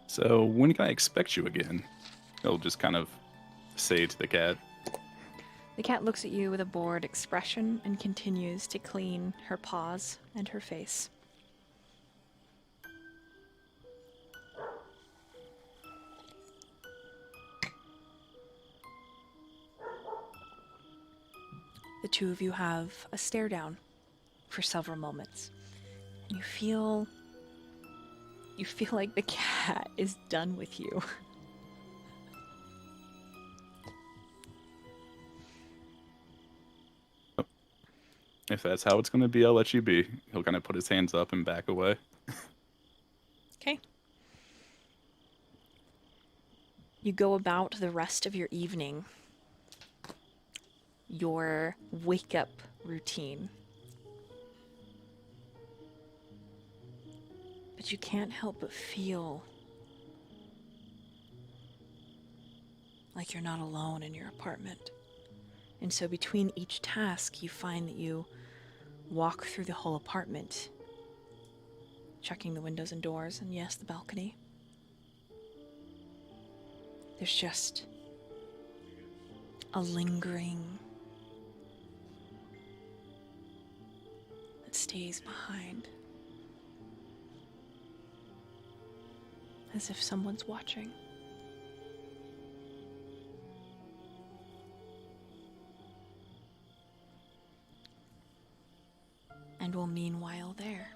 So, when can I expect you again? He'll just kind of say to the cat. The cat looks at you with a bored expression and continues to clean her paws and her face. The two of you have a stare down for several moments. And you feel like the cat is done with you. If that's how it's going to be, I'll let you be. He'll kind of put his hands up and back away. Okay. You go about the rest of your evening, your wake-up routine. But you can't help but feel like you're not alone in your apartment. And so between each task, you find that you walk through the whole apartment, checking the windows and doors, and yes, the balcony. There's just a lingering that stays behind, as if someone's watching. And will meanwhile there.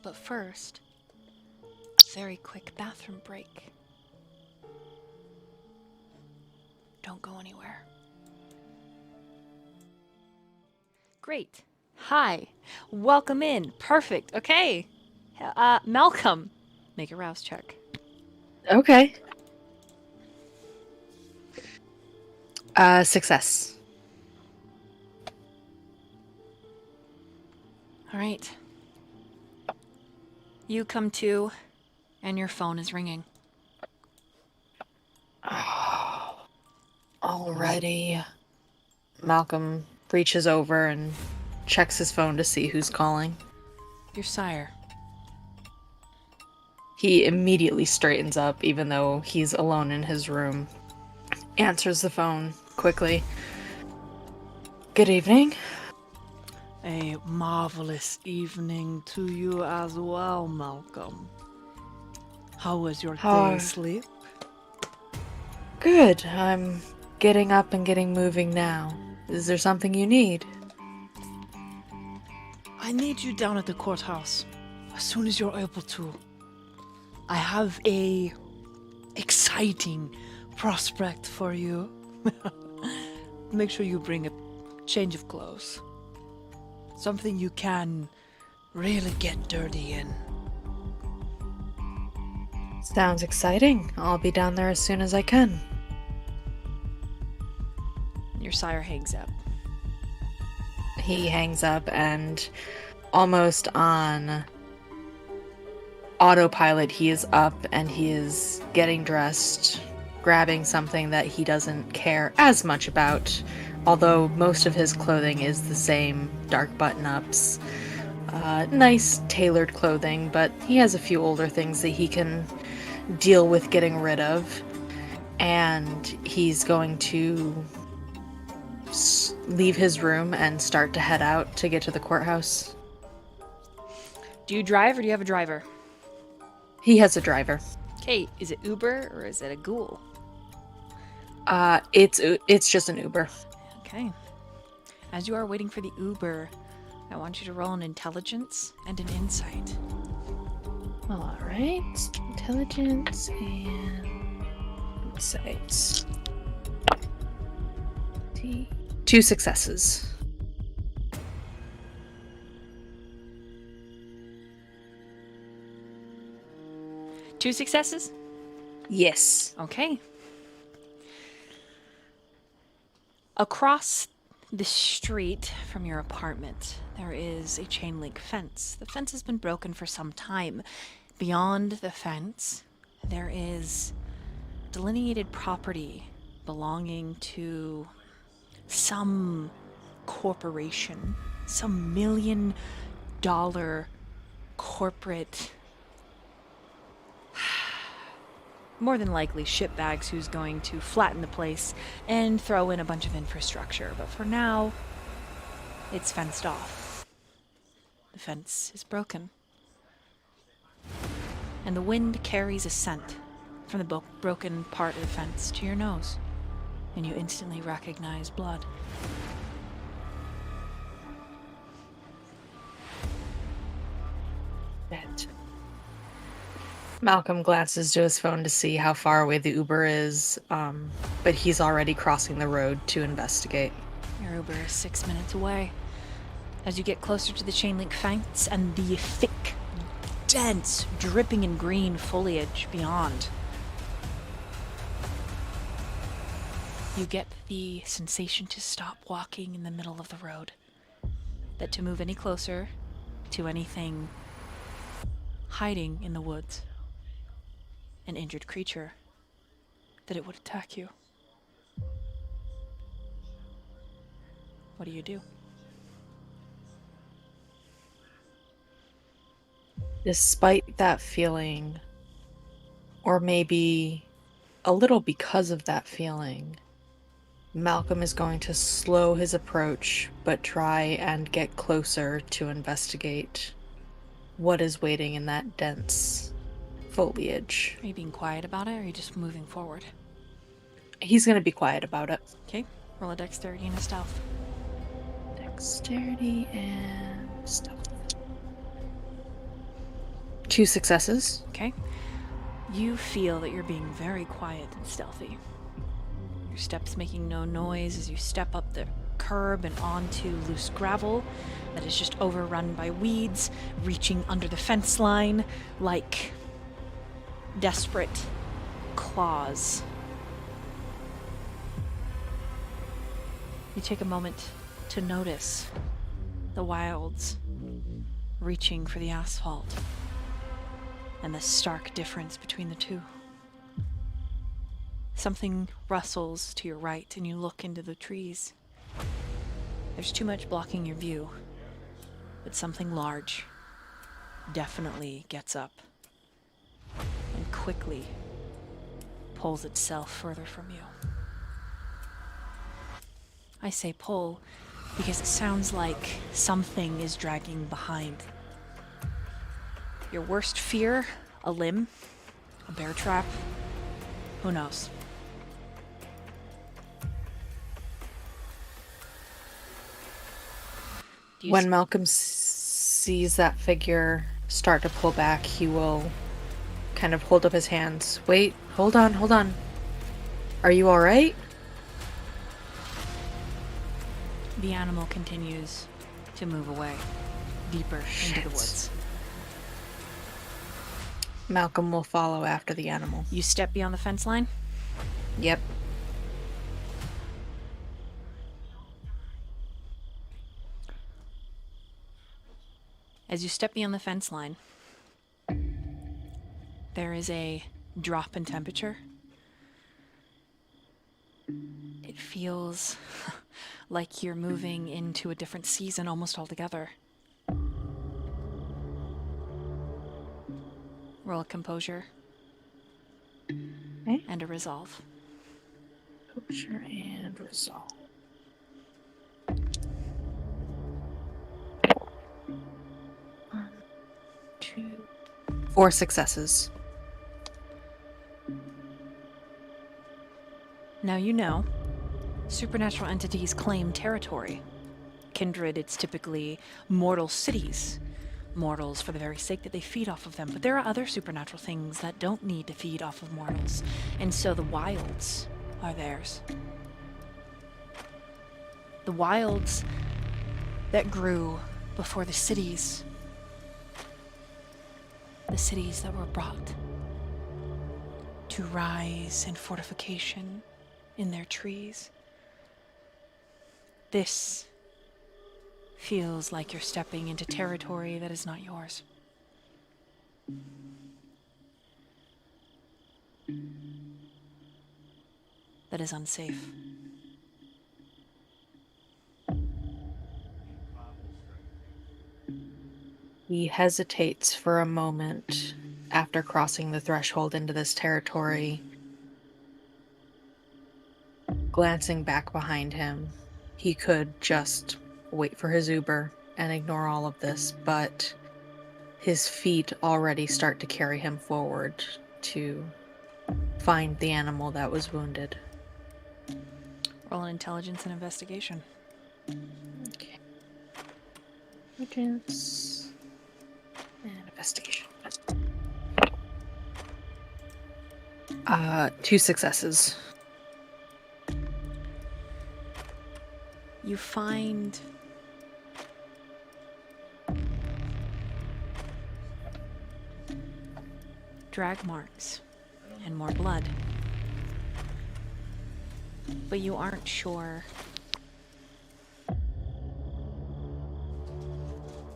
But first, very quick bathroom break. Don't go anywhere. Great. Hi. Welcome in. Perfect. Okay. Malcolm, make a rouse check. Okay. Success. All right. You come to, and your phone is ringing. Already. Malcolm reaches over and checks his phone to see who's calling. Your sire. He immediately straightens up, even though he's alone in his room. Answers the phone quickly. Good evening. A marvelous evening to you as well, Malcolm. How was your day's sleep? Good. I'm getting up and getting moving now. Is there something you need? I need you down at the courthouse as soon as you're able to. I have a exciting prospect for you. Make sure you bring a change of clothes. Something you can really get dirty in. Sounds exciting. I'll be down there as soon as I can. Your sire hangs up. He hangs up and almost on autopilot, he is up and he is getting dressed, grabbing something that he doesn't care as much about, although most of his clothing is the same dark button-ups. Nice tailored clothing, but he has a few older things that he can deal with getting rid of. And he's going to leave his room and start to head out to get to the courthouse. Do you drive or do you have a driver? He has a driver. Okay, is it Uber or is it a ghoul? It's just an Uber. Okay. As you are waiting for the Uber, I want you to roll an intelligence and an insight. All right, intelligence and insights. 2 successes. Two successes? Yes. Okay. Across the street from your apartment, there is a chain link fence. The fence has been broken for some time. Beyond the fence, there is delineated property belonging to some corporation, some $1 million corporate, more than likely shitbags who's going to flatten the place and throw in a bunch of infrastructure. But for now, it's fenced off. The fence is broken. And the wind carries a scent from the broken part of the fence to your nose. And you instantly recognize blood. Dead. Malcolm glances to his phone to see how far away the Uber is, but he's already crossing the road to investigate. Your Uber is 6 minutes away. As you get closer to the chain link fence and the thick, dense, dripping in green foliage beyond. You get the sensation to stop walking in the middle of the road. That to move any closer to anything hiding in the woods, an injured creature, that it would attack you. What do? Despite that feeling, or maybe a little because of that feeling, Malcolm is going to slow his approach, but try and get closer to investigate what is waiting in that dense foliage. Are you being quiet about it, or are you just moving forward? He's going to be quiet about it. Okay, roll a dexterity and a stealth. Dexterity and stealth. 2 successes. Okay. You feel that you're being very quiet and stealthy. Your steps making no noise as you step up the curb and onto loose gravel that is just overrun by weeds, reaching under the fence line like desperate claws. You take a moment to notice the wilds reaching for the asphalt and the stark difference between the two. Something rustles to your right and you look into the trees. There's too much blocking your view, but something large definitely gets up and quickly pulls itself further from you. I say pull because it sounds like something is dragging behind. Your worst fear? A limb? A bear trap? Who knows? When Malcolm sees that figure start to pull back, he will kind of hold up his hands. Wait, hold on. Are you alright? The animal continues to move away, deeper into the woods. Malcolm will follow after the animal. You step beyond the fence line? Yep. As you step beyond the fence line, there is a drop in temperature. It feels like you're moving into a different season almost altogether. Roll a composure Okay. and a resolve. Composure and resolve. 1, 2, 4 successes. Now you know, supernatural entities claim territory. Kindred, it's typically mortal cities. Mortals for the very sake that they feed off of them. But there are other supernatural things that don't need to feed off of mortals. And so the wilds are theirs. The wilds that grew before the cities. The cities that were brought to rise in fortification in their trees. This feels like you're stepping into territory that is not yours. That is unsafe. He hesitates for a moment after crossing the threshold into this territory. Glancing back behind him, he could just wait for his Uber and ignore all of this, but his feet already start to carry him forward to find the animal that was wounded. Roll an intelligence and investigation. Okay. Intelligence and investigation. 2 successes. You find drag marks and more blood. But you aren't sure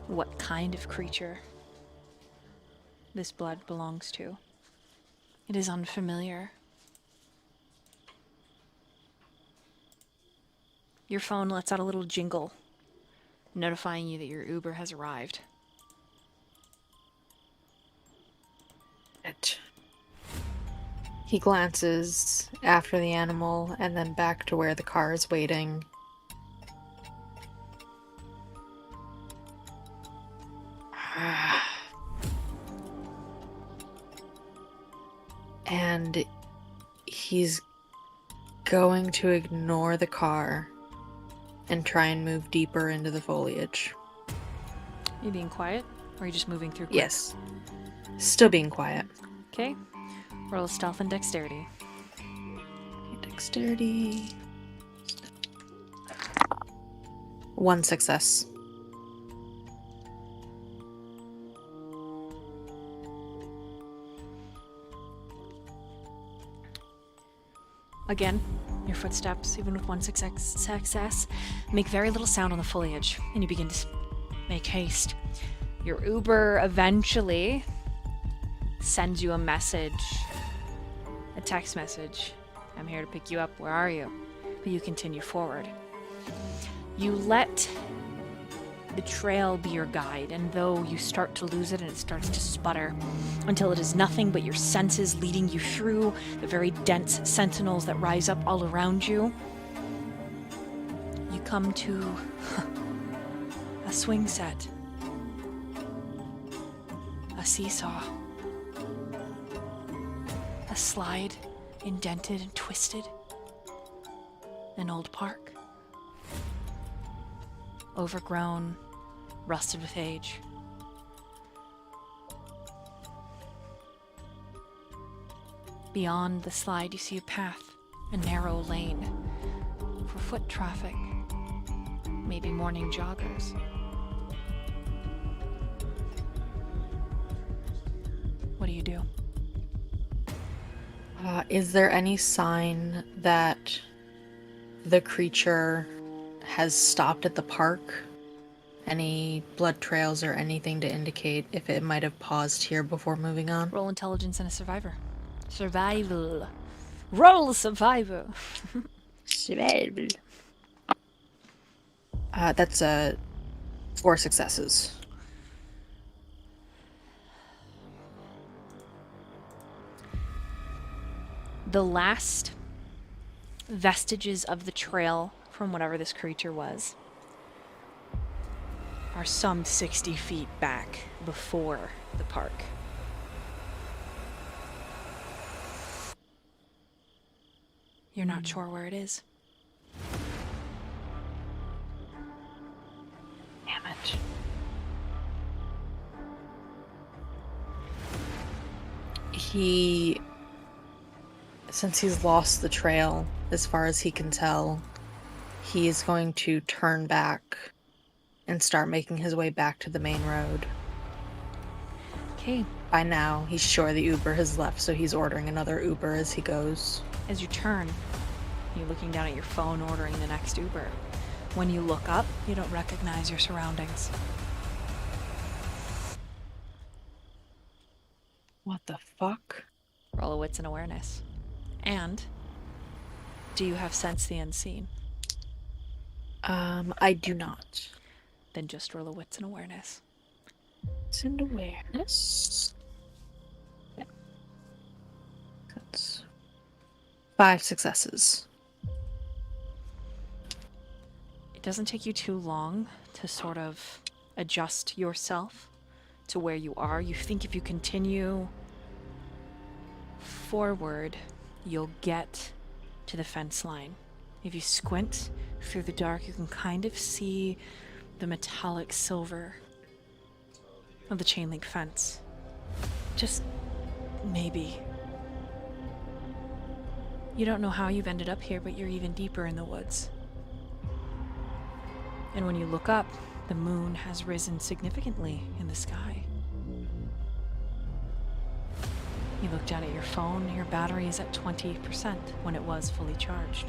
what kind of creature this blood belongs to. It is unfamiliar. Your phone lets out a little jingle, notifying you that your Uber has arrived. He glances after the animal and then back to where the car is waiting. And he's going to ignore the car and try and move deeper into the foliage. Are you being quiet? Or are you just moving through quick? Yes. Still being quiet. Okay. Roll stealth and dexterity. Dexterity. 1 success. Again, your footsteps, even with 1 success, make very little sound on the foliage, and you begin to make haste. Your Uber eventually sends you a message, a text message. I'm here to pick you up, where are you? But you continue forward. You let the trail be your guide, and though you start to lose it and it starts to sputter until it is nothing but your senses leading you through the very dense sentinels that rise up all around you, you come to a swing set, a seesaw, a slide indented and twisted, an old park, overgrown, rusted with age. Beyond the slide, you see a path, a narrow lane for foot traffic, maybe morning joggers. What do you do? Is there any sign that the creature has stopped at the park? Any blood trails or anything to indicate if it might have paused here before moving on? Roll intelligence and a survivor. Survival. Roll survivor. Survival. That's 4 successes. The last vestiges of the trail from whatever this creature was are some 60 feet back before the park. You're not sure where it is. Damn it. Since he's lost the trail, as far as he can tell, he is going to turn back and start making his way back to the main road. Okay, By now, he's sure the Uber has left, so he's ordering another Uber as he goes. as you turn, you're looking down at your phone ordering the next Uber. When you look up, you don't recognize your surroundings. What the fuck? Roll a wits and awareness. And do you have sense the unseen? I do not. Then just roll a wits and awareness. It's in awareness. That's 5 successes. It doesn't take you too long to sort of adjust yourself to where you are. You think if you continue forward, you'll get to the fence line. If you squint through the dark, you can kind of see the metallic silver of the chain link fence. Just maybe. You don't know how you've ended up here, but you're even deeper in the woods. And when you look up, the moon has risen significantly in the sky. You look down at your phone, your battery is at 20% when it was fully charged.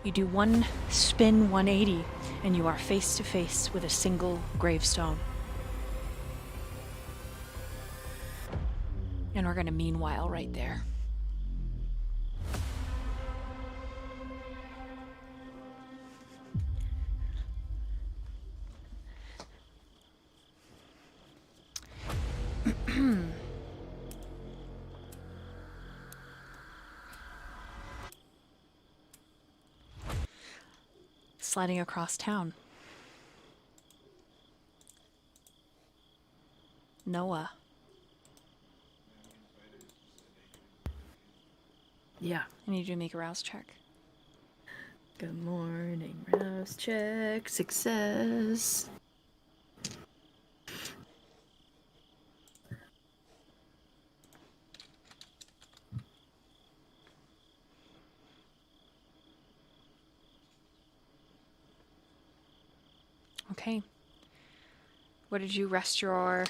You do one spin 180, and you are face to face with a single gravestone. And we're gonna meanwhile right there. Sliding across town. Noah. Yeah. I need you to make a rouse check. Good morning, rouse check. Success. Okay. Where did you rest your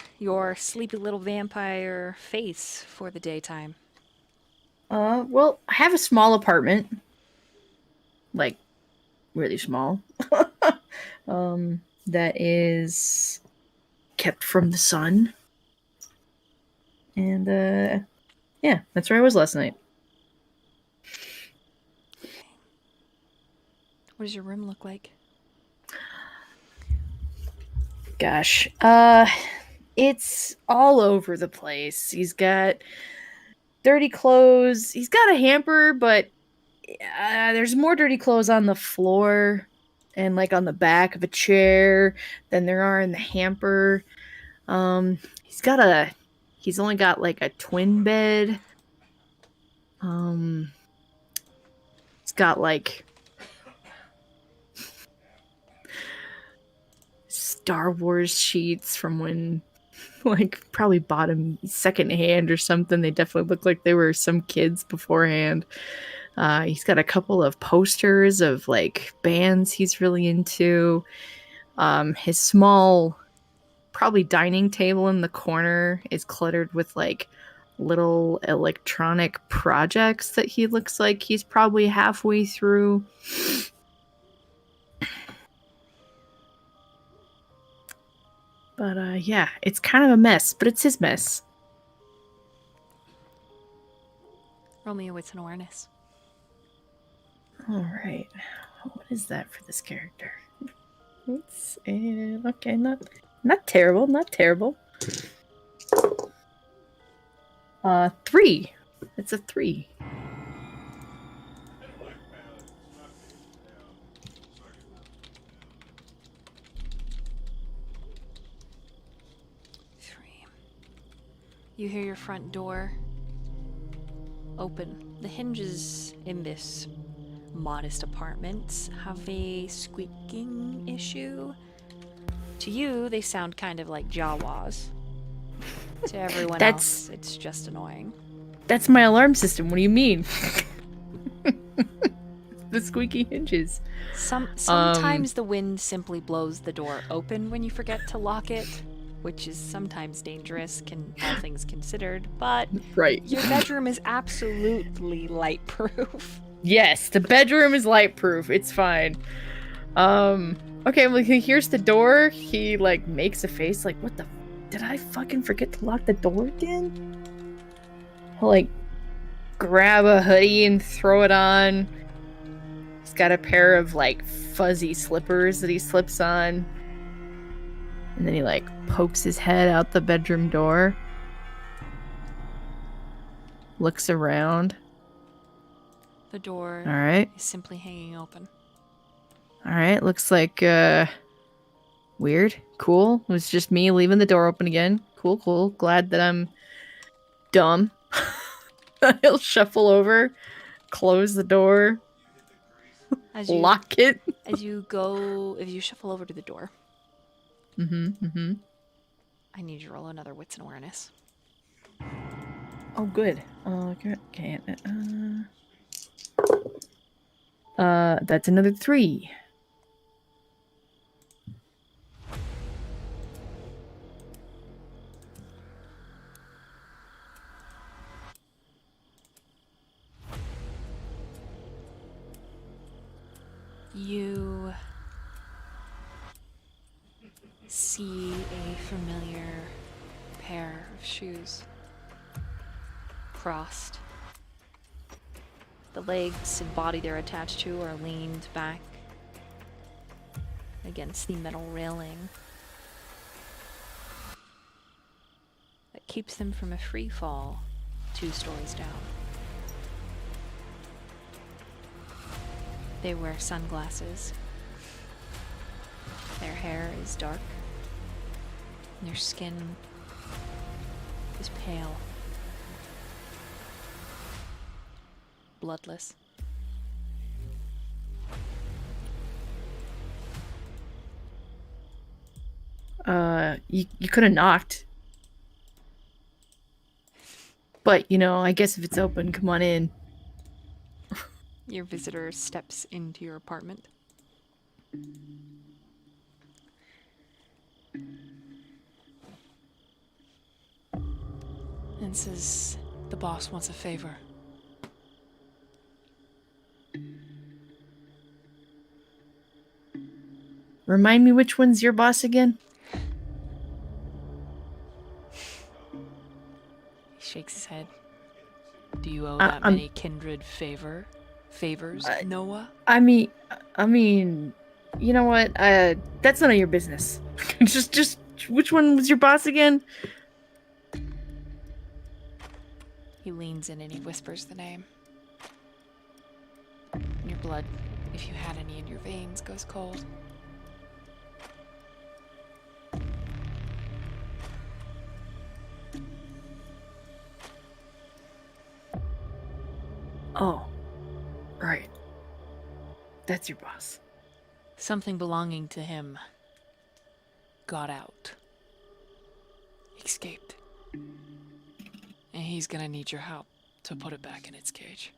sleepy little vampire face for the daytime? Well, I have a small apartment. Like, really small. That is kept from the sun. And, yeah, that's where I was last night. What does your room look like? Gosh. It's all over the place. He's got dirty clothes. He's got a hamper, but there's more dirty clothes on the floor and like on the back of a chair than there are in the hamper. He's only got like a twin bed. He's got like Star Wars sheets from when like probably bought them secondhand or something. They definitely look like they were some kids beforehand. He's got a couple of posters of like bands he's really into. His small, probably dining table in the corner is cluttered with like little electronic projects that he looks like he's probably halfway through. But yeah, it's kind of a mess, but it's his mess. Roll me a wits and awareness. All right, what is that for this character? It's okay, not terrible, not terrible. 3. It's a 3. You hear your front door open. The hinges in this modest apartment have a squeaking issue. To you, they sound kind of like Jawas. To everyone else, it's just annoying. That's my alarm system. What do you mean? The squeaky hinges. Sometimes the wind simply blows the door open when you forget to lock it, which is sometimes dangerous, all things considered, but right. Your bedroom is absolutely light-proof. Yes, the bedroom is light-proof. It's fine. Okay, well, he hears the door. He, like, makes a face like, what the... Did I fucking forget to lock the door again? He'll, like, grab a hoodie and throw it on. He's got a pair of, like, fuzzy slippers that he slips on. And then he, like, pokes his head out the bedroom door. Looks around. The door is simply hanging open. Alright, looks like, weird. Cool. It was just me leaving the door open again. Cool. Glad that I'm dumb. He'll shuffle over, close the door, lock it. If you shuffle over to the door. I need you to roll another wits and awareness. Oh, good. Okay. That's another 3. You see a familiar pair of shoes crossed. The legs and body they're attached to are leaned back against the metal railing that keeps them from a free fall 2 stories down. They wear sunglasses. Their hair is dark. And their skin is pale. Bloodless. You could have knocked. But, you know, I guess if it's open, come on in. Your visitor steps into your apartment. And says, "The boss wants a favor." Remind me which one's your boss again? He shakes his head. "Do you owe that many Kindred favors, Noah?" I mean, you know what? That's none of your business. just which one was your boss again? He leans in and he whispers the name. And your blood, if you had any in your veins, goes cold. Oh, right. That's your boss. Something belonging to him got out. Escaped. And he's gonna need your help to put it back in its cage.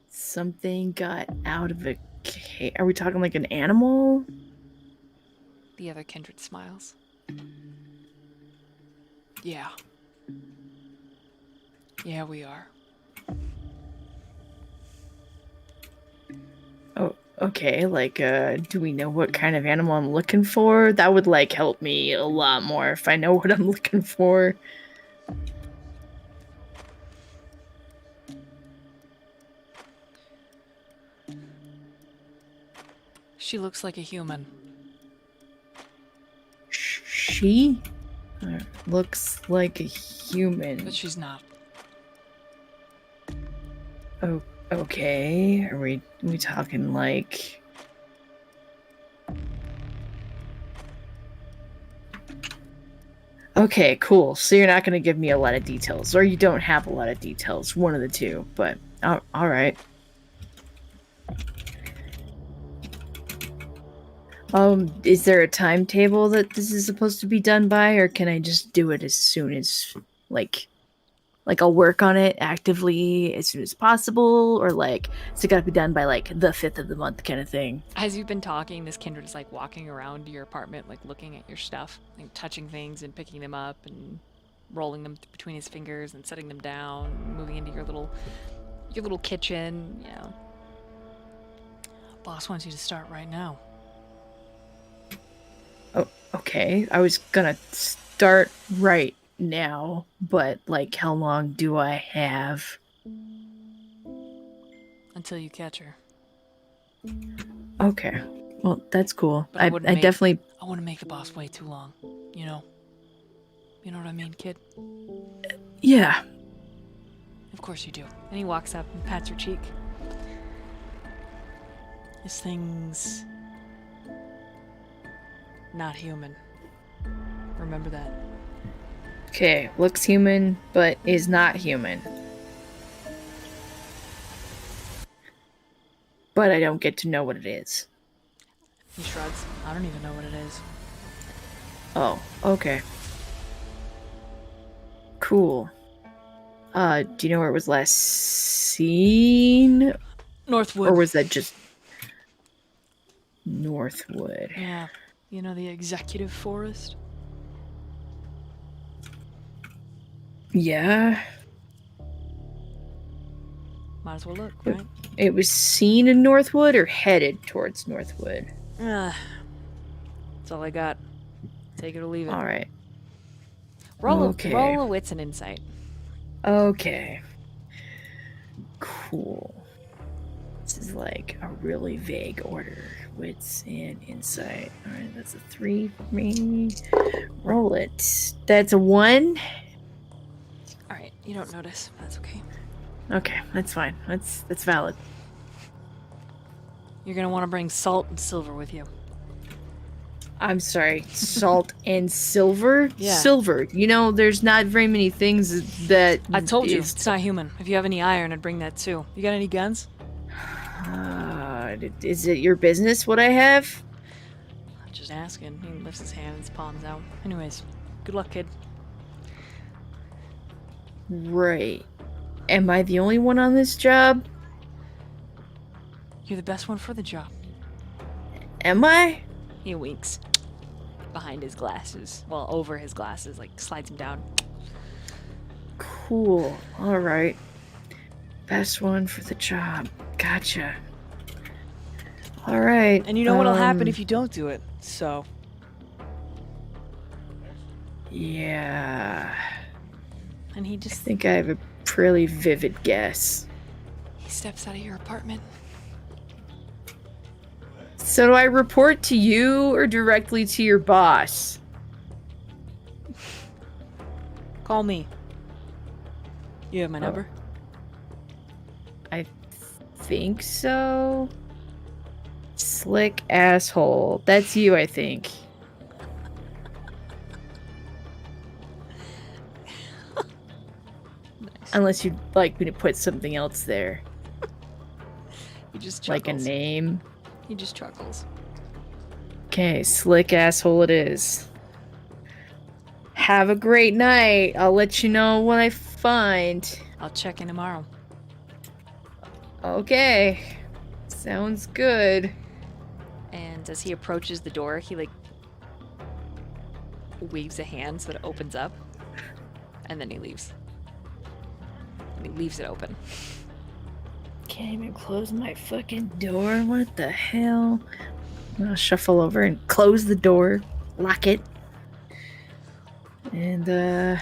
Something got out of a cage. Are we talking like an animal? The other Kindred smiles. Yeah. Yeah, we are. Oh, okay. Like, do we know what kind of animal I'm looking for? That would, like, help me a lot more if I know what I'm looking for. She looks like a human. She looks like a human. But she's not. Oh, okay. Are we talking like... Okay, cool. So you're not going to give me a lot of details, or you don't have a lot of details. One of the two, but all right. Is there a timetable that this is supposed to be done by, or can I just do it as soon as, like I'll work on it actively as soon as possible, or like, is it got to be done by like the 5th of the month kind of thing? As you've been talking, this Kindred is like walking around your apartment, like looking at your stuff, like touching things and picking them up and rolling them between his fingers and setting them down, moving into your little kitchen, you know. Boss wants you to start right now. Oh, okay. I was gonna start right now, but like, how long do I have? Until you catch her. Okay. Well, that's cool. But I definitely... I wouldn't make the boss wait too long, you know? You know what I mean, kid? Yeah. Of course you do. And he walks up and pats your cheek. This thing's not human. Remember that. Okay, looks human, but is not human. But I don't get to know what it is. He shrugs. I don't even know what it is. Oh, okay. Cool. Do you know where it was last seen? Northwood. Or was that just Northwood? Yeah. You know the executive forest? Yeah. Might as well look, right? It was seen in Northwood or headed towards Northwood? That's all I got. Take it or leave it. All right. Roll Okay. a wits and insight. Okay. Cool. This is like a really vague order. Wits and insight. All right, that's a 3 for me. Roll it. That's a 1. All right, you don't notice. That's okay. Okay, that's fine. That's valid. You're gonna want to bring salt and silver with you. I'm sorry, salt and silver? Yeah. Silver. You know, there's not very many things that... I told you, it's not human. If you have any iron, I'd bring that too. You got any guns? Is it your business what I have? I'm just asking. He lifts his hand and his palms out. Anyways, good luck, kid. Right. Am I the only one on this job? You're the best one for the job. Am I? He winks. Behind his glasses. Well, over his glasses, like slides him down. Cool. All right. Best one for the job. Gotcha. All right. And you know what'll happen if you don't do it, so. Yeah. And he I just think I have a pretty vivid guess. he steps out of your apartment. So do I report to you or directly to your boss? Call me. You have my number? I think so. Slick asshole. That's you, I think. Unless you'd like me to put something else there. He just Like chuckles. a name. He just chuckles. Okay, slick asshole it is. Have a great night. I'll let you know what I find. I'll check in tomorrow. Okay. Sounds good. And as he approaches the door, he like waves a hand so that it opens up. And then he leaves. And he leaves it open. Can't even close my fucking door. What the hell? I'll shuffle over and close the door. Lock it. And,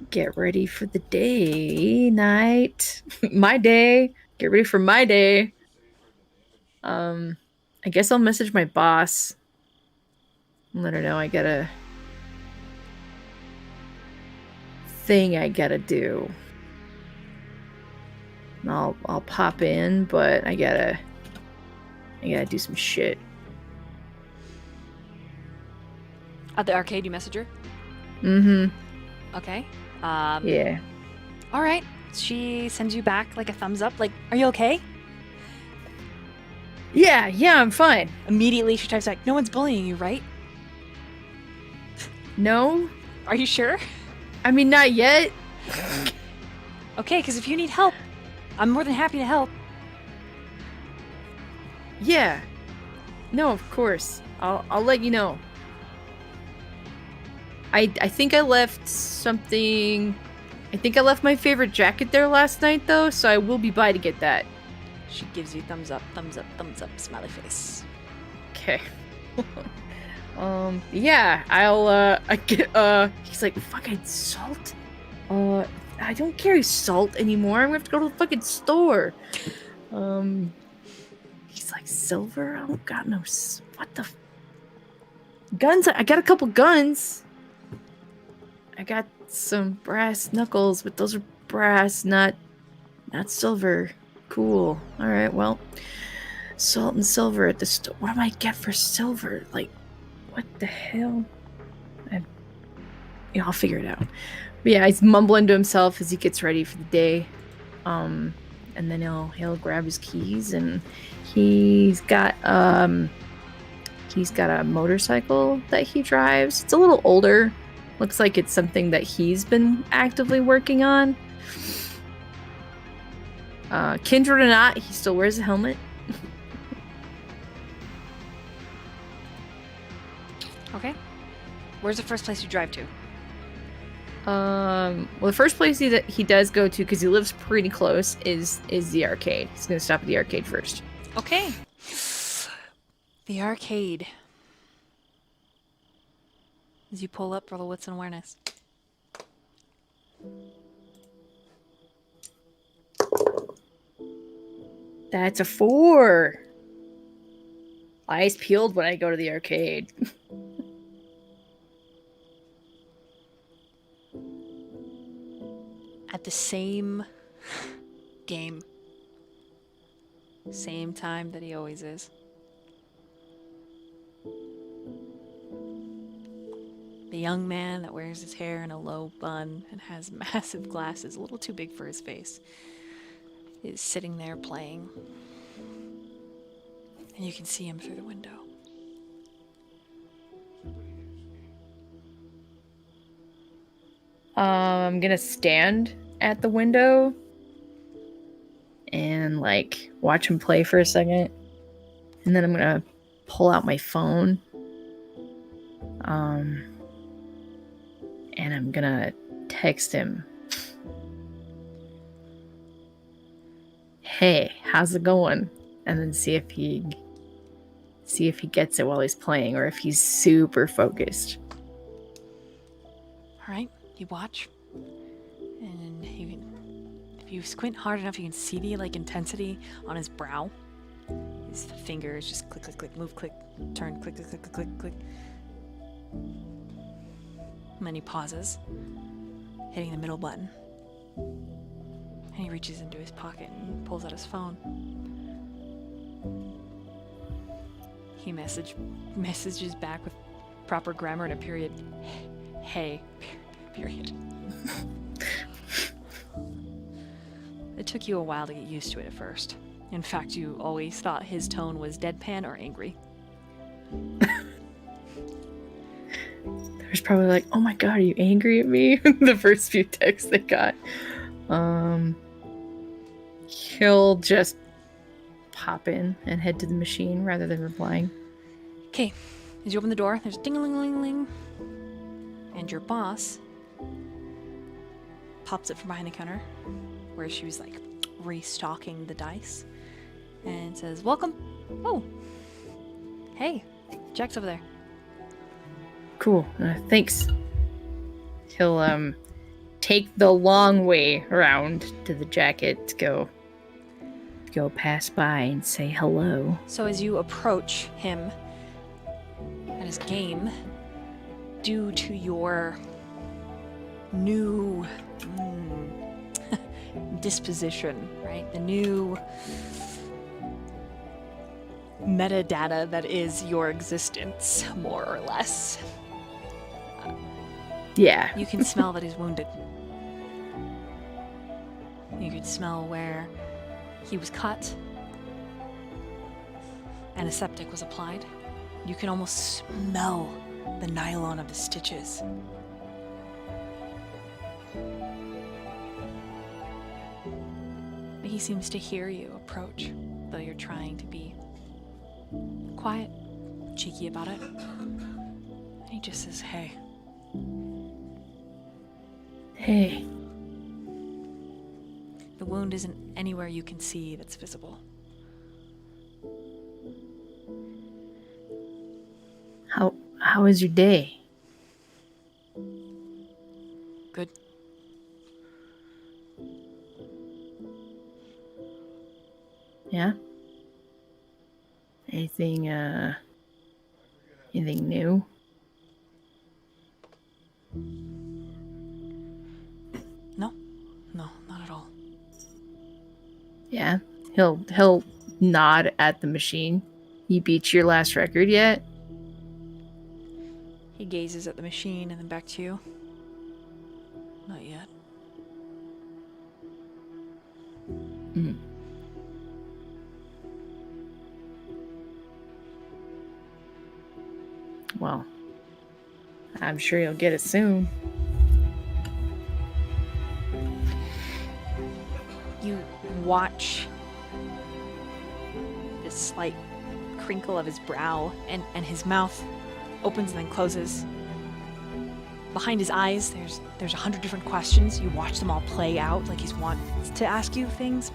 get ready for the day, night. My day. Get ready for my day. I guess I'll message my boss. And let her know I got a thing I gotta do. And I'll pop in, but I gotta do some shit. At the arcade, you message her? Mm-hmm. Okay. Yeah. All right. She sends you back like a thumbs up. Like, are you okay? Yeah, I'm fine. Immediately, she types back, no one's bullying you, right? No? Are you sure? I mean, not yet. Okay, because if you need help, I'm more than happy to help. Yeah. No, of course. I'll let you know. I think I left something... I think I left my favorite jacket there last night, though, so I will be by to get that. She gives you thumbs up, smiley face. Okay. Yeah, he's like, fucking salt? I don't carry salt anymore. I'm gonna have to go to the fucking store. He's like, silver? I don't got no, what the, guns? I got a couple guns. I got some brass knuckles, but those are brass, not silver. Cool. All right, well, salt and silver at the store. What do I get for silver? Like, what the hell? I'll figure it out. But yeah, he's mumbling to himself as he gets ready for the day. And then he'll grab his keys, and he's got a motorcycle that he drives. It's a little older. Looks like it's something that he's been actively working on. Kindred or not, he still wears a helmet. Okay. Where's the first place you drive to? Well, the first place he does go to, because he lives pretty close, is the arcade. He's gonna stop at the arcade first. Okay. The arcade. As you pull up, roll a wits and awareness. That's a 4. Eyes peeled when I go to the arcade. At the same game. Same time that he always is. The young man that wears his hair in a low bun and has massive glasses, a little too big for his face, is sitting there playing. And you can see him through the window. I'm gonna stand at the window and like watch him play for a second, and then I'm gonna pull out my phone, and I'm gonna text him, "Hey, how's it going?" And then see if he gets it while he's playing, or if he's super focused. All right, you watch, and if you squint hard enough, you can see the intensity on his brow. His fingers just click, click, click, move, click, turn, click, click, click, click, click, click. And then he pauses, hitting the middle button, and he reaches into his pocket and pulls out his phone. He messages back with proper grammar and a period. Hey, period. It took you a while to get used to it at first. In fact, you always thought his tone was deadpan or angry. There's probably like, "Oh my god, are you angry at me?" The first few texts they got. He'll just pop in and head to the machine rather than replying. Okay, as you open the door, there's a ding-a-ling-ling-ling. And your boss pops up from behind the counter, where she was restocking the dice, and says, "Welcome." Oh, hey, Jack's over there. Cool, thanks. He'll take the long way around to the jacket to go pass by and say hello. So as you approach him at his game, due to your new disposition, right? The new metadata that is your existence, more or less. Yeah. You can smell that he's wounded. You can smell where he was cut and a septic was applied. You can almost smell the nylon of the stitches. But he seems to hear you approach, though you're trying to be quiet, cheeky about it. And he just says, "Hey." Hey. The wound isn't anywhere you can see that's visible. How was your day? Good. Yeah? Anything new? No, not at all. Yeah. He'll nod at the machine. You beat your last record yet? He gazes at the machine and then back to you. Not yet. Mm. Well, I'm sure you'll get it soon. You watch this slight crinkle of his brow, and his mouth opens and then closes. behind his eyes, there's 100 different questions. You watch them all play out like he's wants to ask you things.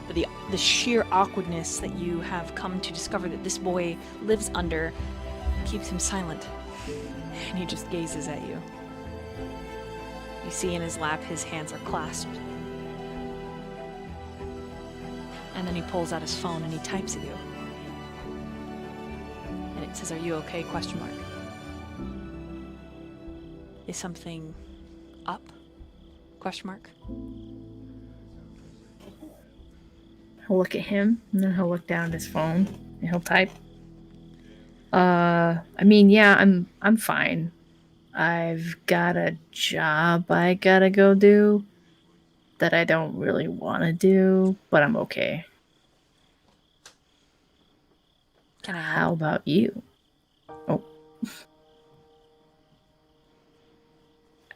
But the sheer awkwardness that you have come to discover that this boy lives under keeps him silent. And he just gazes at you. You see in his lap his hands are clasped. And then he pulls out his phone and he types at you. And it says, "Are you okay?" question mark. Is something up? Question mark. He'll look at him, and then he'll look down at his phone, and he'll type. I mean, yeah, I'm fine. I've got a job I gotta go do that I don't really want to do, but I'm okay. Can I help? How about you? Oh.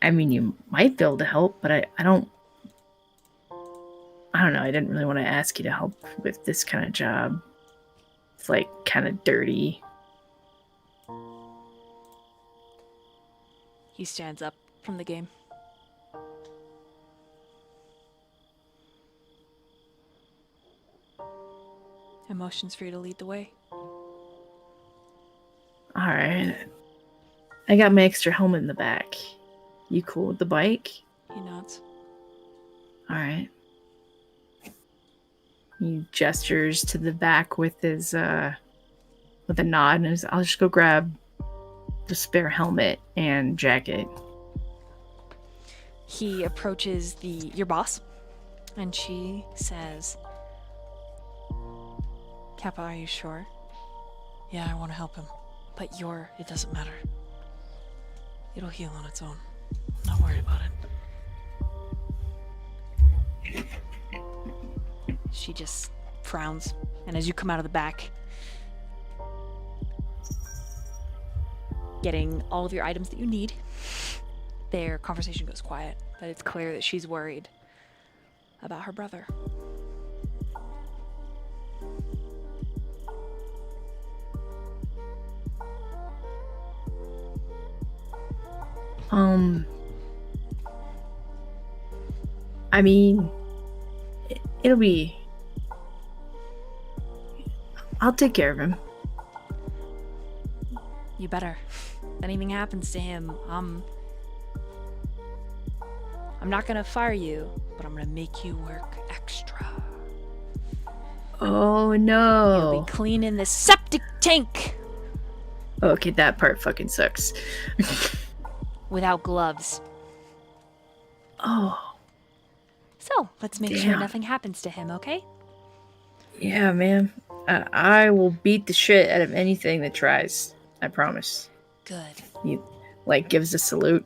I mean, you might be able to help, but I don't know. I didn't really want to ask you to help with this kind of job. It's like kind of dirty. He stands up from the game. And motions for you to lead the way. Alright. I got my extra helmet in the back. You cool with the bike? He nods. Alright. He gestures to the back with his, with a nod, and I'll just go grab the spare helmet and jacket. He approaches your boss, and she says, "Kappa, are you sure? Yeah, I want to help him. But It doesn't matter. It'll heal on its own. I'm not worried about it." She just frowns, and as you come out of the back, getting all of your items that you need, their conversation goes quiet, but it's clear that she's worried about her brother. I mean, it'll be... I'll take care of him. You better. If anything happens to him, I'm not gonna fire you, but I'm gonna make you work extra. Oh You'll no. be cleaning the septic tank Okay, that part fucking sucks. without gloves. Oh, So, let's make sure Damn. nothing happens to him, okay? yeah, man. I will beat the shit out of anything that tries. I promise. Good. He, gives a salute.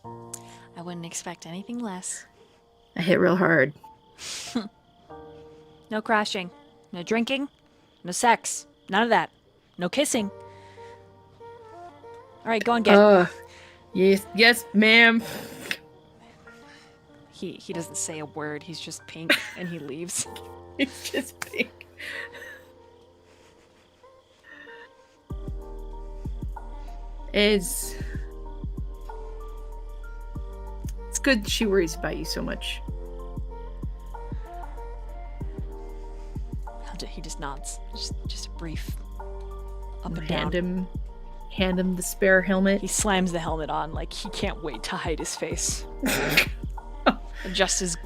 I wouldn't expect anything less. I hit real hard. No crashing, no drinking, no sex, none of that. No kissing. Alright, go on, get. Yes, ma'am. He doesn't say a word, he's just pink, and he leaves. It's just pink. It's good she worries about you so much. He just nods. Just a brief up and down. Hand him the spare helmet. He slams the helmet on like he can't wait to hide his face.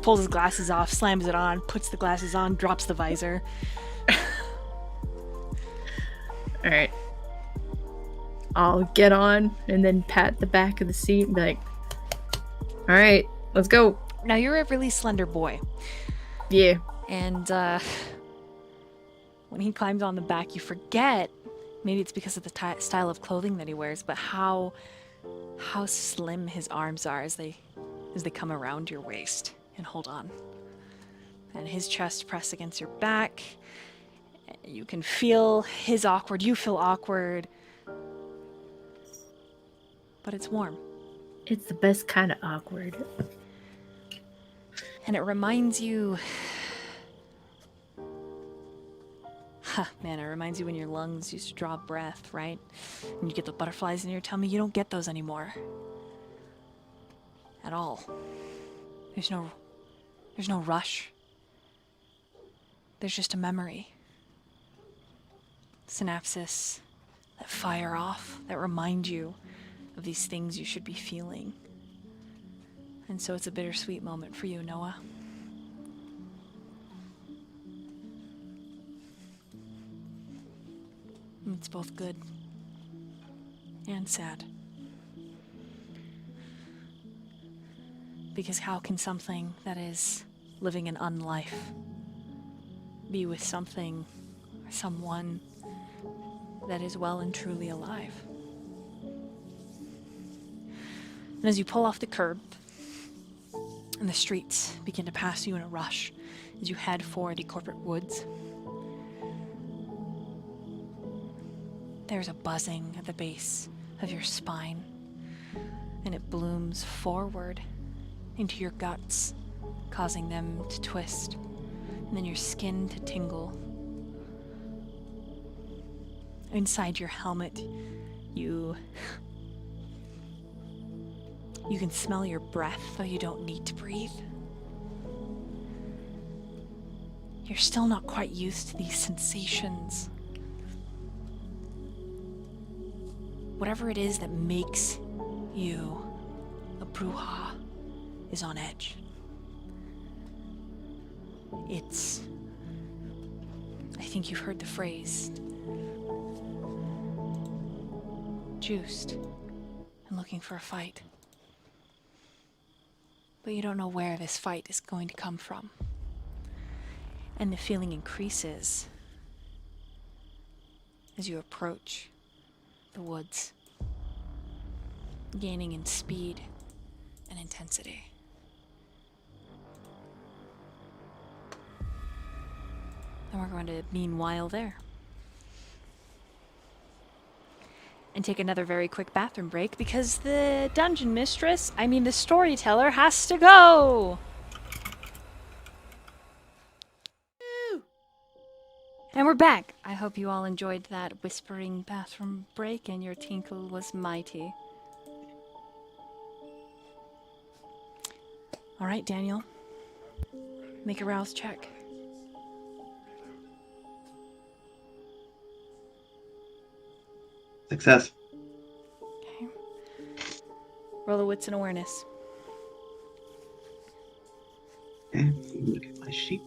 Pulls his glasses off, slams it on, puts the glasses on, drops the visor. Alright. I'll get on and then pat the back of the seat and be like, alright, let's go. Now you're a really slender boy. Yeah. And when he climbs on the back, you forget, maybe it's because of the style of clothing that he wears, but how slim his arms are as they come around your waist and hold on. And his chest pressed against your back. You can feel his awkward. You feel awkward. But it's warm. It's the best kind of awkward. And it reminds you... Man, it reminds you when your lungs used to draw breath, right? And you get the butterflies in your tummy. You don't get those anymore. at all. There's no rush. There's just a memory. Synapses that fire off, that remind you of these things you should be feeling. And so it's a bittersweet moment for you, Noah. It's both good and sad. Because how can something that is living an unlife be with something or someone that is well and truly alive? And as you pull off the curb, and the streets begin to pass you in a rush as you head for the corporate woods, there's a buzzing at the base of your spine, and it blooms forward into your guts, causing them to twist, and then your skin to tingle. Inside your helmet, you can smell your breath, though you don't need to breathe. You're still not quite used to these sensations. Whatever it is that makes you a Bruja is on edge. I think you've heard the phrase, juiced and looking for a fight. But you don't know where this fight is going to come from. And the feeling increases as you approach the woods, gaining in speed and intensity. And we're going to meanwhile there. And take another very quick bathroom break because the dungeon mistress, the storyteller, has to go. Woo! And we're back. I hope you all enjoyed that whispering bathroom break and your tinkle was mighty. All right, Daniel. Make a rouse check. Success. Okay. Roll a wits and awareness. Okay, look at my sheet.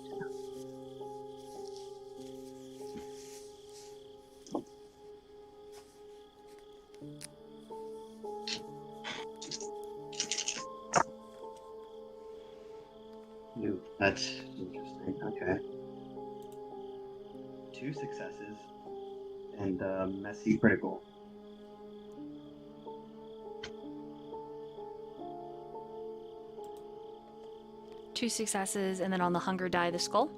Ooh, that's interesting. Okay. 2 successes and messy critical. Two successes, and then on the hunger die, the skull?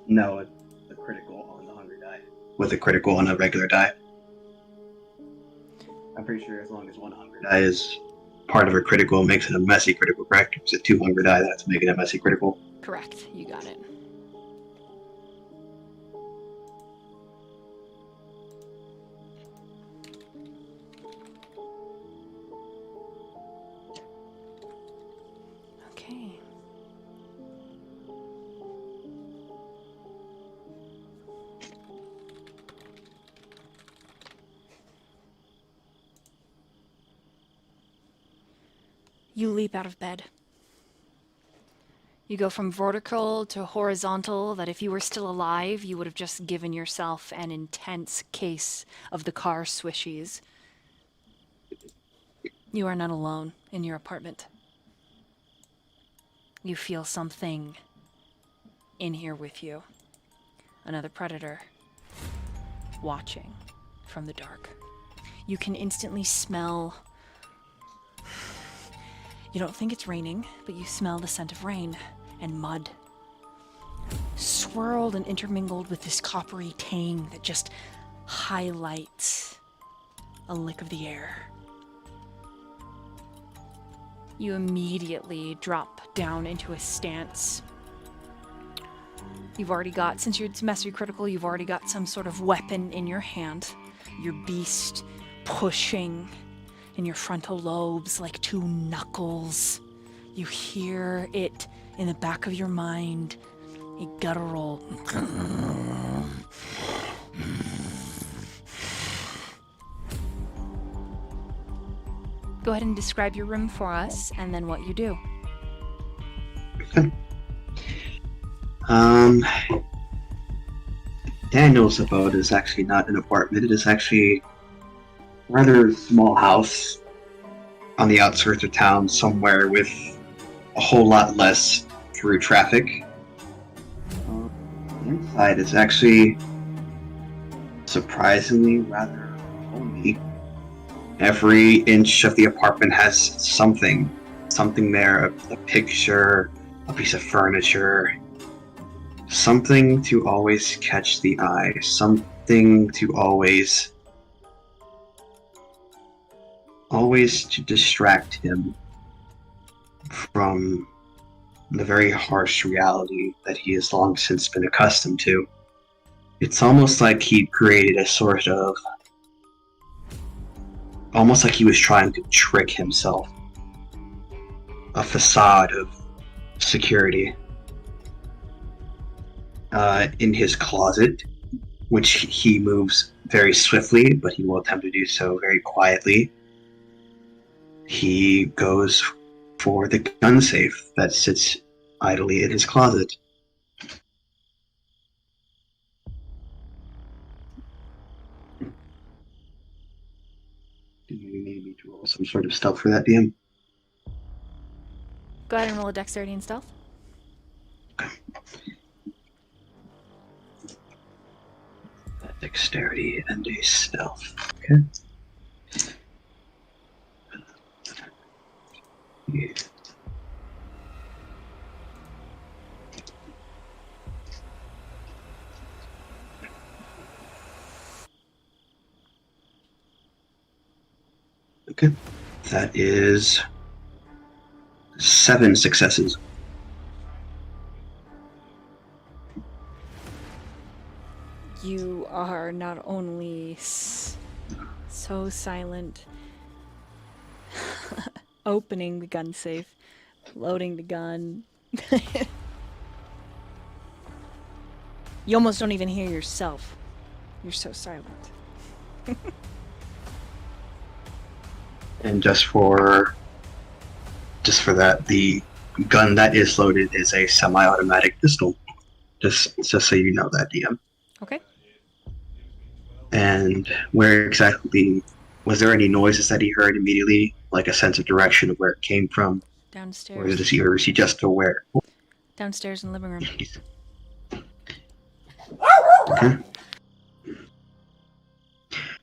No, the critical on the hunger die. With a critical on a regular die. I'm pretty sure as long as one hunger die is part of a critical, it makes it a messy critical, correct? Is it 2 hunger die that's making it a messy critical? Correct, you got it. Okay. You leap out of bed. You go from vertical to horizontal that if you were still alive, you would have just given yourself an intense case of the car swishies. You are not alone in your apartment. You feel something in here with you. Another predator watching from the dark. You can instantly smell. You don't think it's raining, but you smell the scent of rain and mud. Swirled and intermingled with this coppery tang that just highlights a lick of the air. You immediately drop down into a stance. You've already got, since you're messy critical, you've already got some sort of weapon in your hand. Your beast pushing in your frontal lobes like two knuckles. You hear it in the back of your mind, a guttural. Go ahead and describe your room for us, and then what you do. Daniel's abode is actually not an apartment. It is actually a rather small house on the outskirts of town, somewhere with a whole lot less through traffic. The inside is actually surprisingly rather homey. Every inch of the apartment has something there, a picture, a piece of furniture, something to always catch the eye, something to always to distract him from the very harsh reality that he has long since been accustomed to. It's almost like he created a sort of, almost like he was trying to trick himself, a facade of security. In his closet, which he moves very swiftly, but he will attempt to do so very quietly, he goes for the gun safe that sits idly in his closet. Do you need me to roll some sort of stealth for that, DM? Go ahead and roll a dexterity and stealth. Dexterity and a stealth. Okay. Yeah. Okay. That is 7 successes. You are not only so silent, opening the gun safe, loading the gun. You almost don't even hear yourself. You're so silent. And just for that, the gun that is loaded is a semi-automatic pistol. Just so you know that, DM. Okay. And where exactly, was there any noises that he heard immediately, like a sense of direction of where it came from, Downstairs. or is he just aware? Downstairs in the living room. Okay.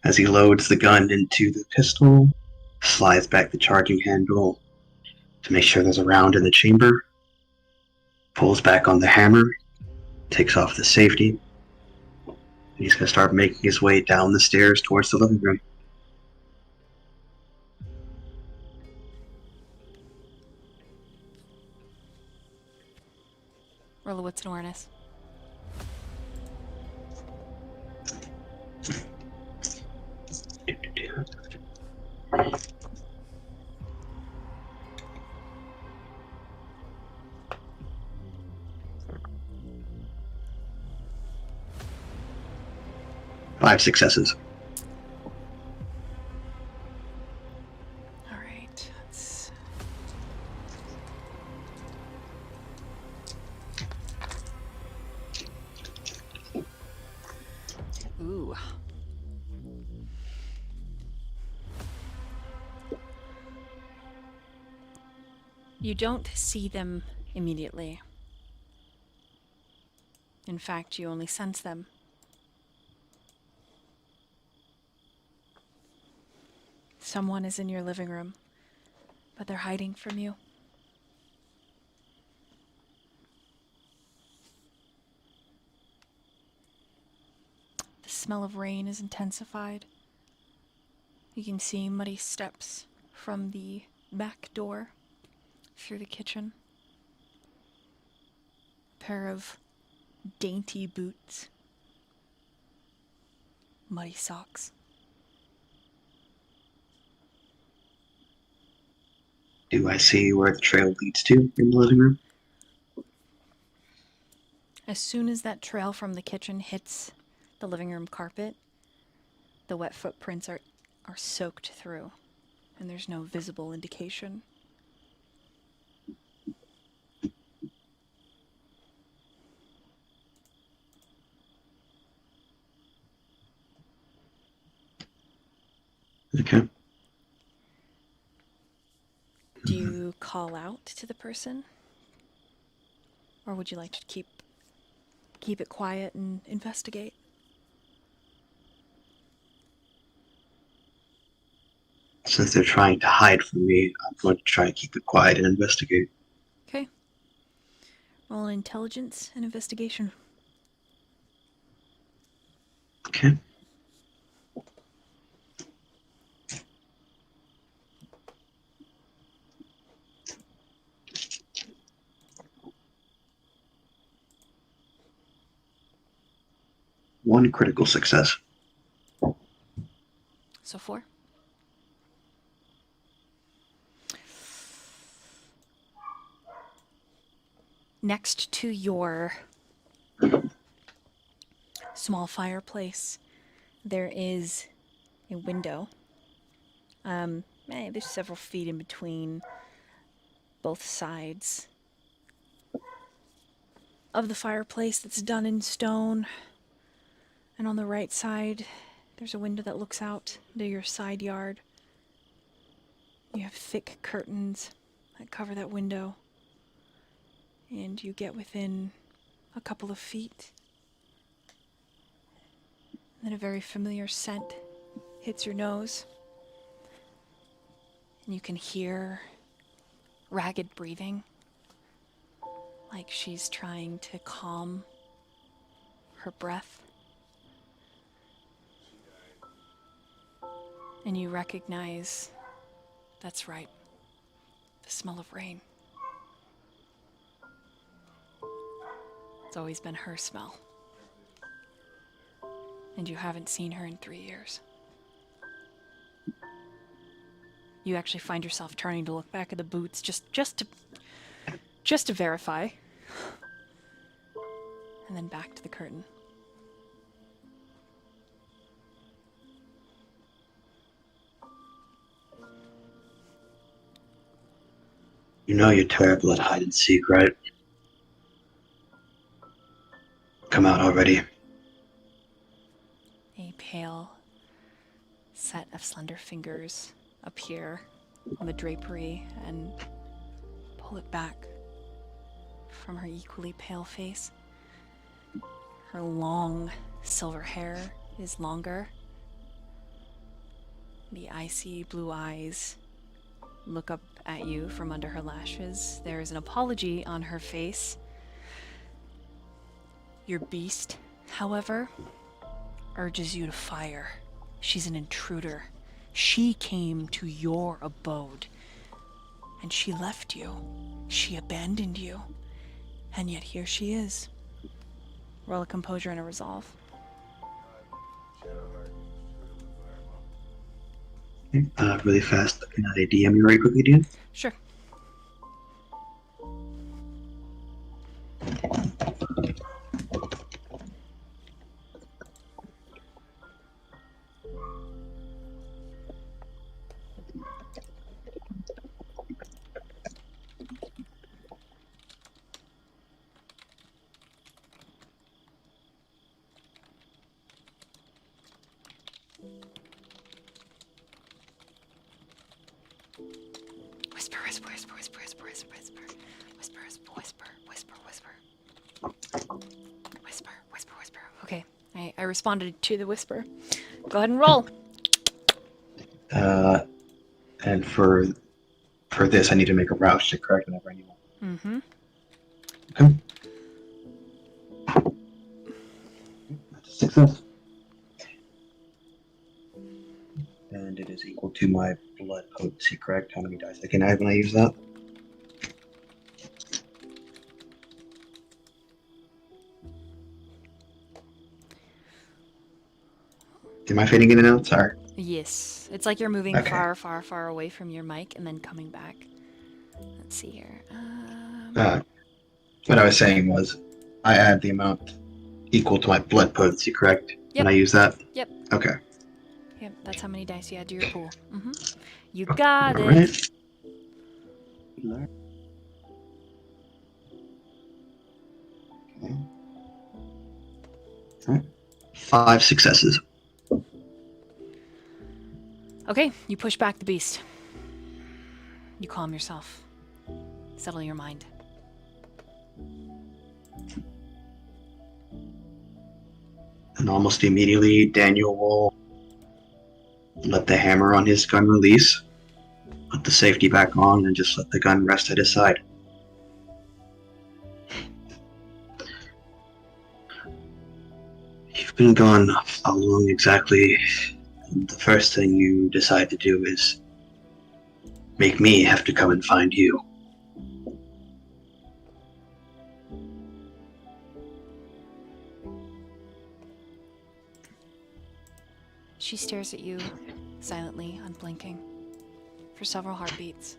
As he loads the gun into the pistol, slides back the charging handle to make sure there's a round in the chamber, pulls back on the hammer, takes off the safety, and he's going to start making his way down the stairs towards the living room. Roll a wits and awareness. Five successes. All right. Ooh. You don't see them immediately. In fact, you only sense them. Someone is in your living room, but they're hiding from you. The smell of rain is intensified. You can see muddy steps from the back door through the kitchen. A pair of dainty boots. Muddy socks. Do I see where the trail leads to in the living room? As soon as that trail from the kitchen hits the living room carpet, the wet footprints are soaked through, and there's no visible indication. Okay. Do you call out to the person? Or would you like to keep it quiet and investigate? Since they're trying to hide from me, I'm going to try and keep it quiet and investigate. Okay. Roll an intelligence and investigation. Okay. One critical success. So 4. Next to your small fireplace, there is a window. There's several feet in between both sides of the fireplace that's done in stone. And on the right side, there's a window that looks out to your side yard. You have thick curtains that cover that window. And you get within a couple of feet. And then a very familiar scent hits your nose. And you can hear ragged breathing, like she's trying to calm her breath. And you recognize, that's right, the smell of rain. It's always been her smell. And you haven't seen her in 3 years. You actually find yourself turning to look back at the boots just to verify. And then back to the curtain. You know you're terrible at hide and seek, right? Come out already. A pale set of slender fingers appear on the drapery and pull it back from her equally pale face. Her long silver hair is longer. The icy blue eyes look up at you from under her lashes. There is an apology on her face. Your beast, however, urges you to fire. She's an intruder. She came to your abode, and she left you. She abandoned you. And yet here she is. Roll a composure and a resolve. Really fast. Can I DM you right quickly, dude? Sure. Whisper, whisper, whisper, whisper, whisper, whisper, whisper, whisper, whisper, whisper, whisper, whisper, whisper, whisper. Okay, I responded to the whisper. Go ahead and roll. And for this, I need to make a rouse check, correct? Whenever I need one. Mm-hmm. Okay. That's a success. And it is equal to my blood potency, correct? How many dice I can add when I use that? Am I fading in and out? Sorry. Yes. It's like you're moving Okay. far, far, far away from your mic and then coming back. Let's see here. What I was saying was, I add the amount equal to my blood potency, correct? Yep. When I use that? Yep. Okay. Yep, that's how many dice you add to your pool. You got it. Alright. Okay. Alright. 5 successes. Okay, you push back the beast. You calm yourself. Settle your mind. And almost immediately, Daniel will let the hammer on his gun release, put the safety back on, and just let the gun rest at his side. You've been gone how long exactly? And the first thing you decide to do is make me have to come and find you. She stares at you, silently, unblinking, for several heartbeats.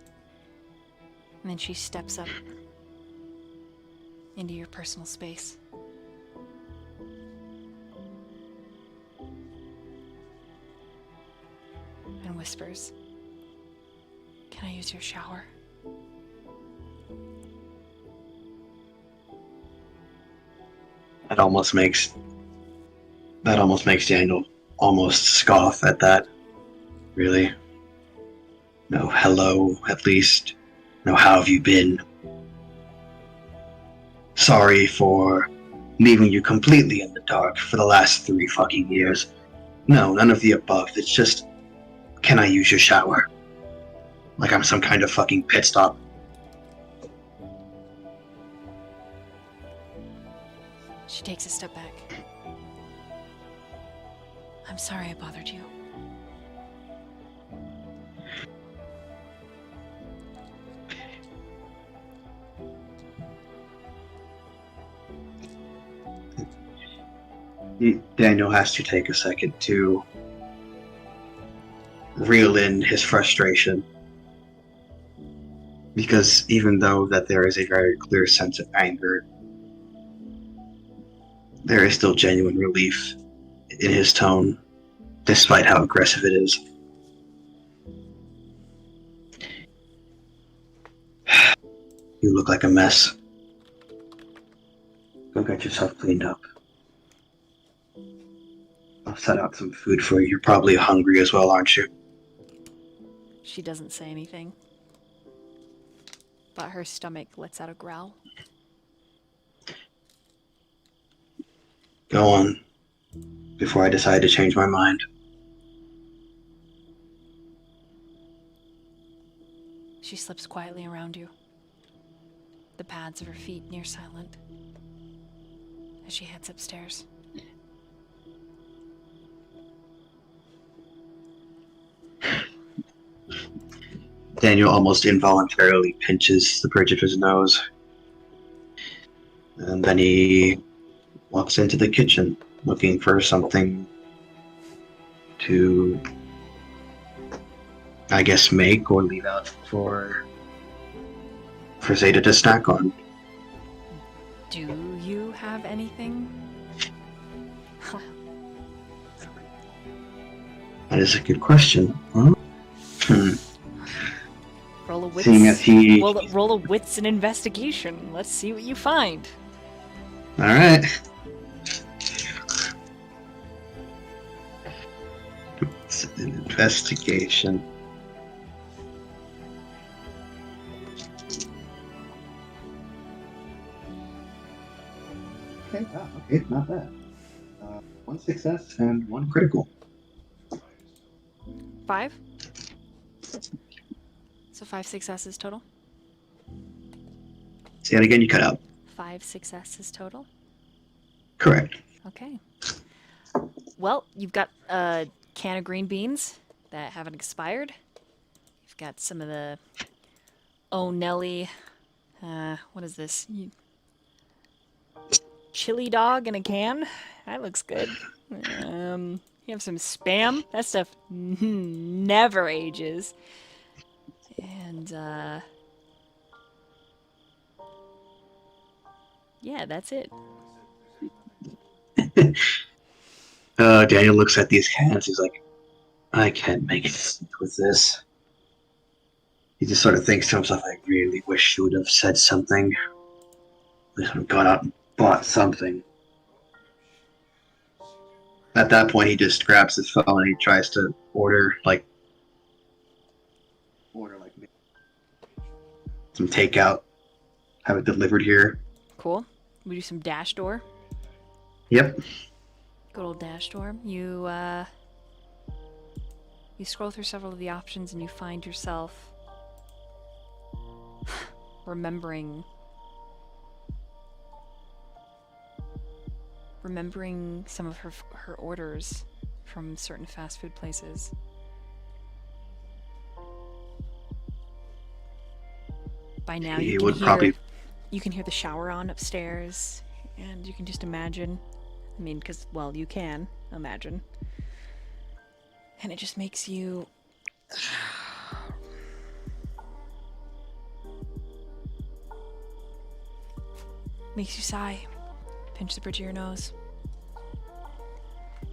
And then she steps up into your personal space. And whispers, "Can I use your shower?" That almost makes Daniel almost scoff at that. Really? No hello, at least. No how have you been? Sorry for leaving you completely in the dark for the last 3 fucking years. No, none of the above. It's just, can I use your shower? Like I'm some kind of fucking pit stop. She takes a step back. I'm sorry I bothered you. Daniel has to take a second to reel in his frustration. Because even though that there is a very clear sense of anger, there is still genuine relief in his tone, despite how aggressive it is. You look like a mess. Go get yourself cleaned up. I'll set out some food for you. You're probably hungry as well, aren't you? She doesn't say anything, but her stomach lets out a growl. Go on, before I decide to change my mind. She slips quietly around you, the pads of her feet near silent, as she heads upstairs. Daniel almost involuntarily pinches the bridge of his nose. And then he walks into the kitchen, looking for something to, I guess, make or leave out for Zeta to snack on. Do you have anything? That is a good question. Huh? Roll a wits. Seeing as he... Roll a wits and investigation. Let's see what you find. Alright. It's an investigation. Okay, okay, not bad. 1 success and 1 critical. 5? So 5 successes total? Say that again, you cut out. 5 successes total? Correct. Okay. Well, you've got a can of green beans that haven't expired. You've got some of the Nelly. What is this? Chili dog in a can. That looks good. You have some Spam. That stuff never ages. And Yeah, that's it. Daniel looks at these cans. He's like, I can't make it with this. He just sort of thinks to himself, I really wish you would have said something. At least would have gone out and bought something. At that point, he just grabs his phone and he tries to order some takeout, have it delivered here. Cool. We do some dash door. Yep. Good old dash door. You scroll through several of the options and you find yourself remembering some of her orders from certain fast food places. By now He you can would hear probably- you can hear the shower on upstairs, and you can just imagine. I mean, because, well, you can imagine. And it just makes you... makes you sigh. Pinch the bridge of your nose.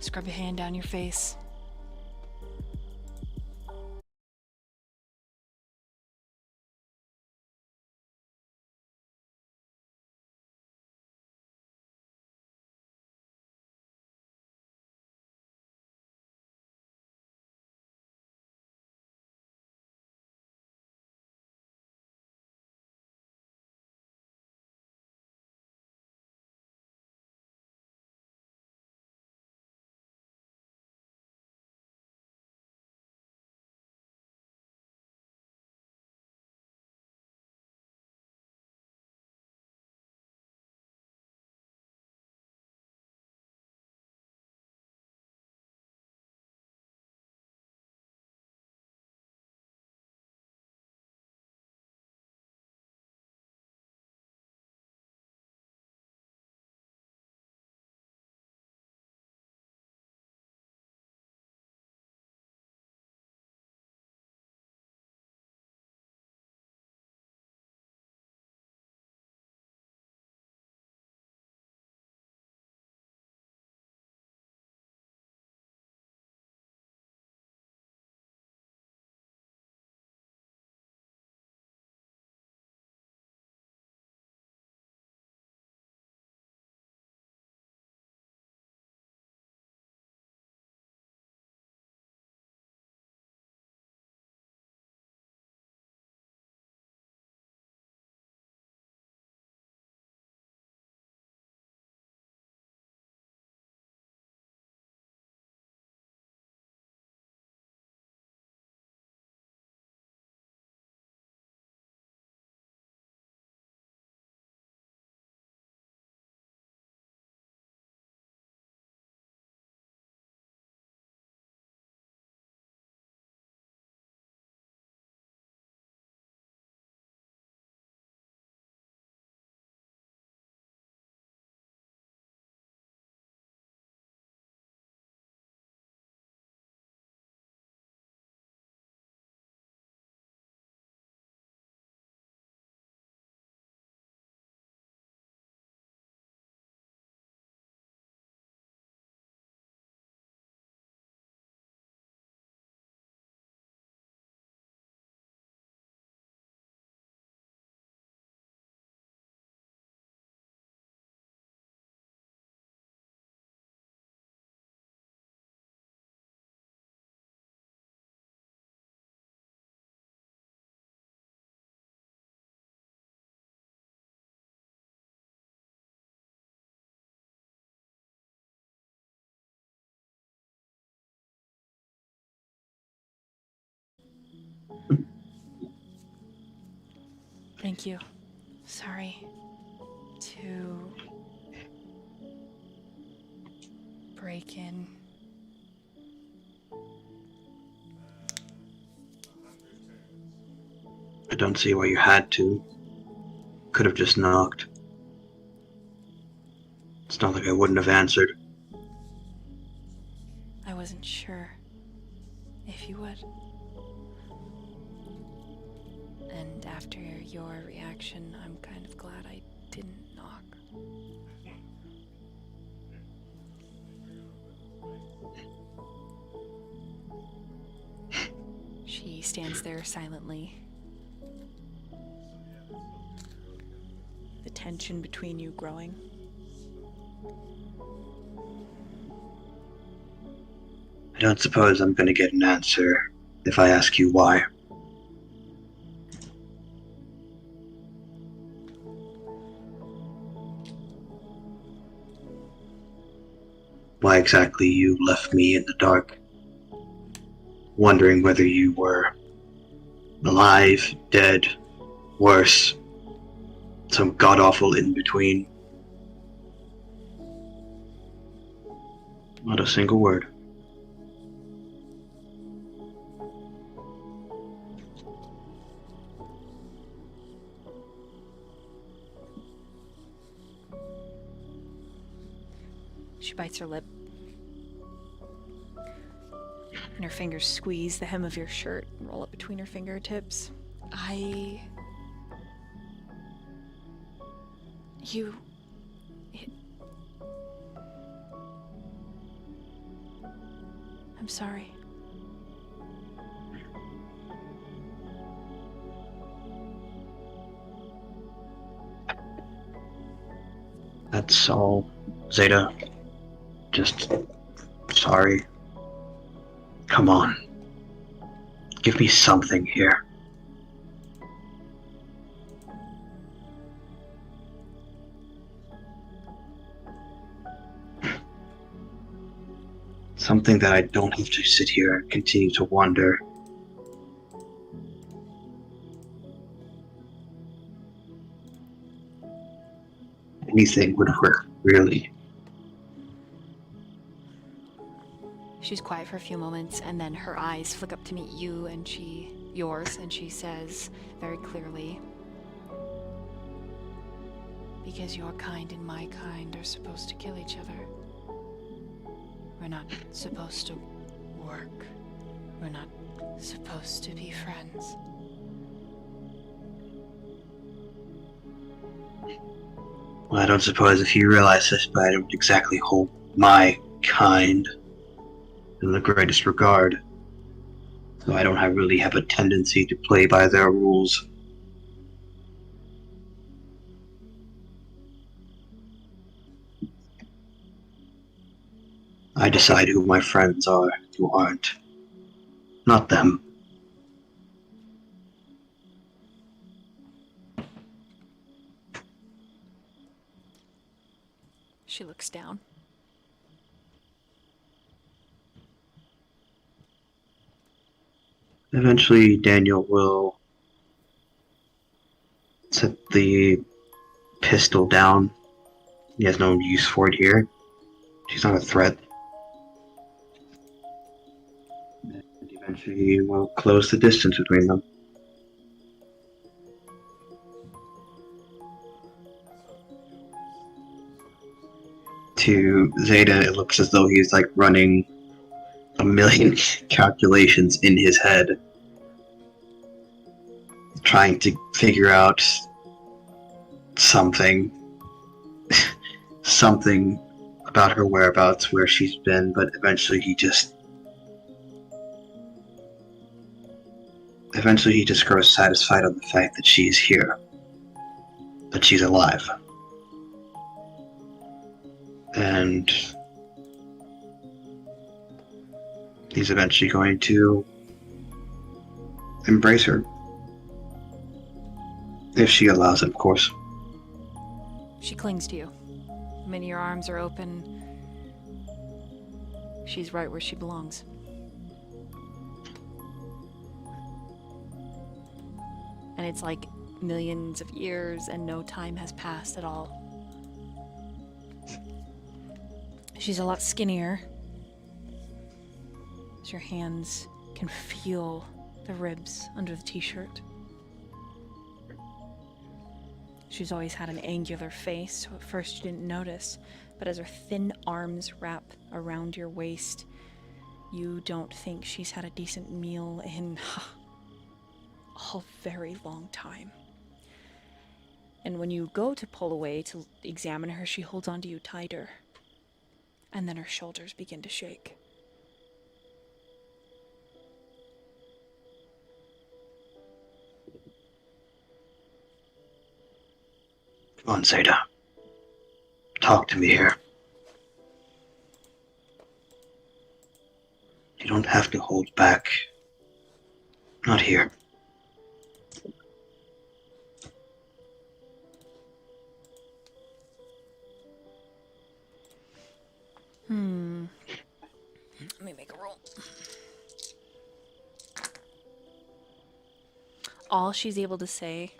Scrub your hand down your face. Thank you. Sorry to break in. I don't see why you had to. Could have just knocked. It's not like I wouldn't have answered. I wasn't sure if you would. And after your reaction, I'm kind of glad I didn't knock. She stands there silently. The tension between you growing. I don't suppose I'm going to get an answer if I ask you why. Why exactly you left me in the dark, wondering whether you were alive, dead, worse, some god-awful in-between. Not a single word. She bites her lip. And her fingers squeeze the hem of your shirt and roll up between her fingertips. I'm sorry. That's all, Zeta. Just sorry. Come on. Give me something here. Something that I don't have to sit here and continue to wonder. Anything would work, really. She's quiet for a few moments, and then her eyes flick up to meet you and yours, and she says very clearly, because your kind and my kind are supposed to kill each other. We're not supposed to work. We're not supposed to be friends. Well, I don't suppose if you realize this, but I don't exactly hold my kind in the greatest regard. So I don't really have a tendency to play by their rules. I decide who my friends are and who aren't. Not them. She looks down. Eventually, Daniel will set the pistol down. He has no use for it here. She's not a threat. And eventually, he will close the distance between them. To Zeta, it looks as though he's like running a million calculations in his head, trying to figure out something about her whereabouts, where she's been, but eventually he just grows satisfied on the fact that she's here, that she's alive. And he's eventually going to embrace her. If she allows it, of course. She clings to you. When your arms are open, she's right where she belongs. And it's like millions of years and no time has passed at all. She's a lot skinnier. As your hands can feel the ribs under the t-shirt. She's always had an angular face, so at first you didn't notice, but as her thin arms wrap around your waist, you don't think she's had a decent meal in a very long time. And when you go to pull away to examine her, she holds onto you tighter. And then her shoulders begin to shake. Come on, Zeta. Talk to me here. You don't have to hold back. Not here. Let me make a roll. All she's able to say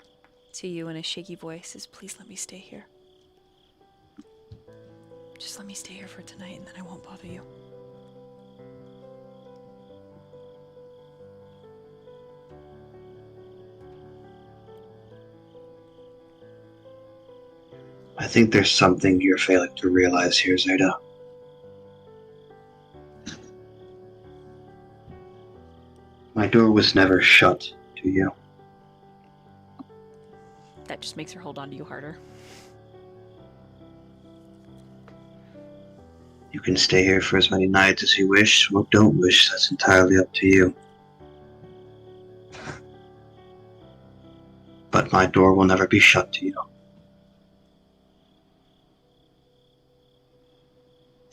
to you in a shaky voice is, please let me stay here. Just let me stay here for tonight and then I won't bother you. I think there's something you're failing to realize here, Zeta. My door was never shut to you. That just makes her hold on to you harder. You can stay here for as many nights as you wish, or don't wish. That's entirely up to you. But my door will never be shut to you.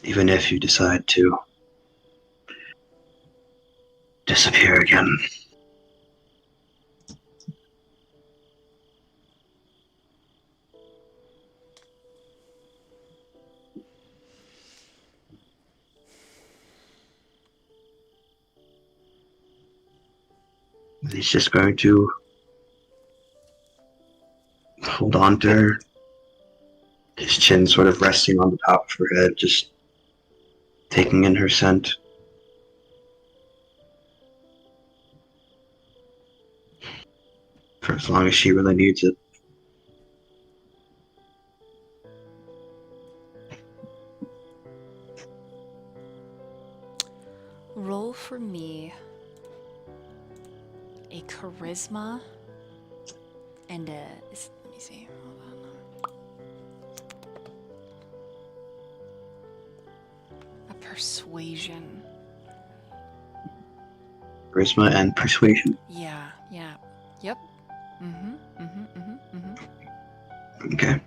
Even if you decide to disappear again. He's just going to hold on to her, his chin sort of resting on the top of her head, just taking in her scent. For as long as she really needs it. Roll for me a charisma and a... Let me see. Hold on. A persuasion. Charisma and persuasion. Yeah. Yep. Okay.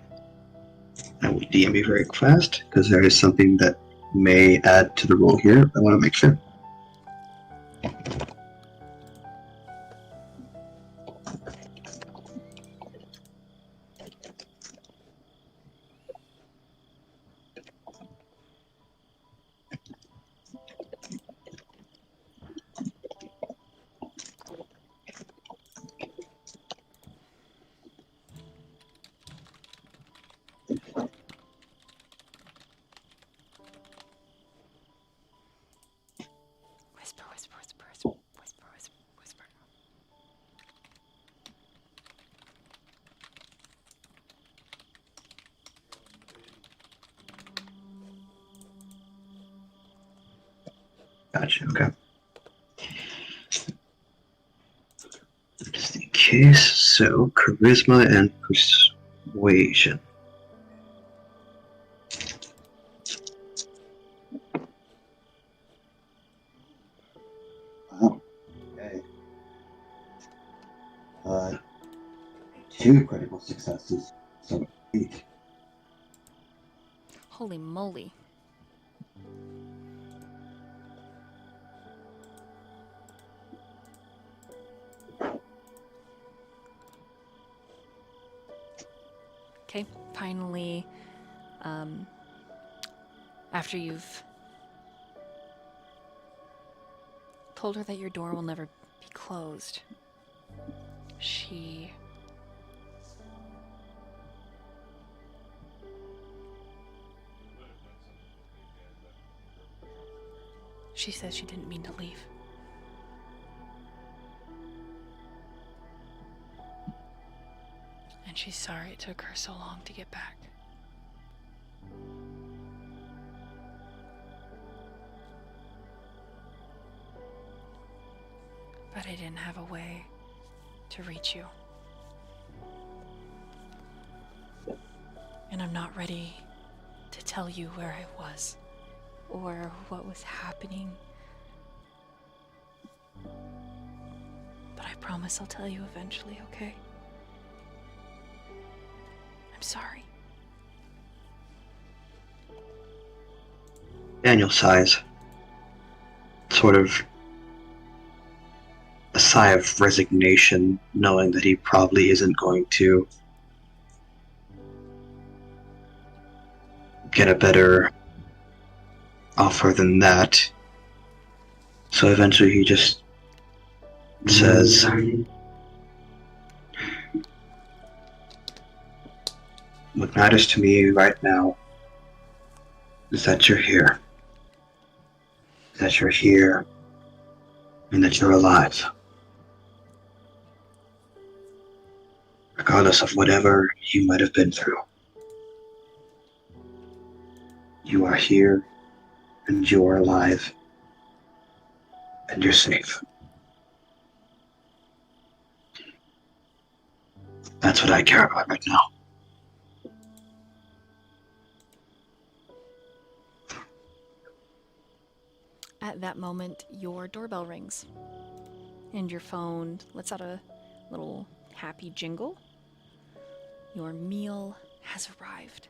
I will DM you very fast, because there is something that may add to the roll here. I want to make sure. Whisper. Gotcha, okay. Just in case, so charisma and persuasion. Wow. Okay. 2 critical successes, so 8. Holy moly. Okay, finally, after you've told her that your door will never be closed, she says she didn't mean to leave. And she's sorry it took her so long to get back. But I didn't have a way to reach you. And I'm not ready to tell you where I was or what was happening. But I promise I'll tell you eventually, okay? I'm sorry. Daniel sighs. Sort of a sigh of resignation, knowing that he probably isn't going to get a better offer than that. So eventually he just says, "What matters to me right now is that you're here. That you're here and that you're alive. Regardless of whatever you might have been through. You are here and you are alive and you're safe. That's what I care about right now." At that moment, your doorbell rings. And your phone lets out a little happy jingle. Your meal has arrived.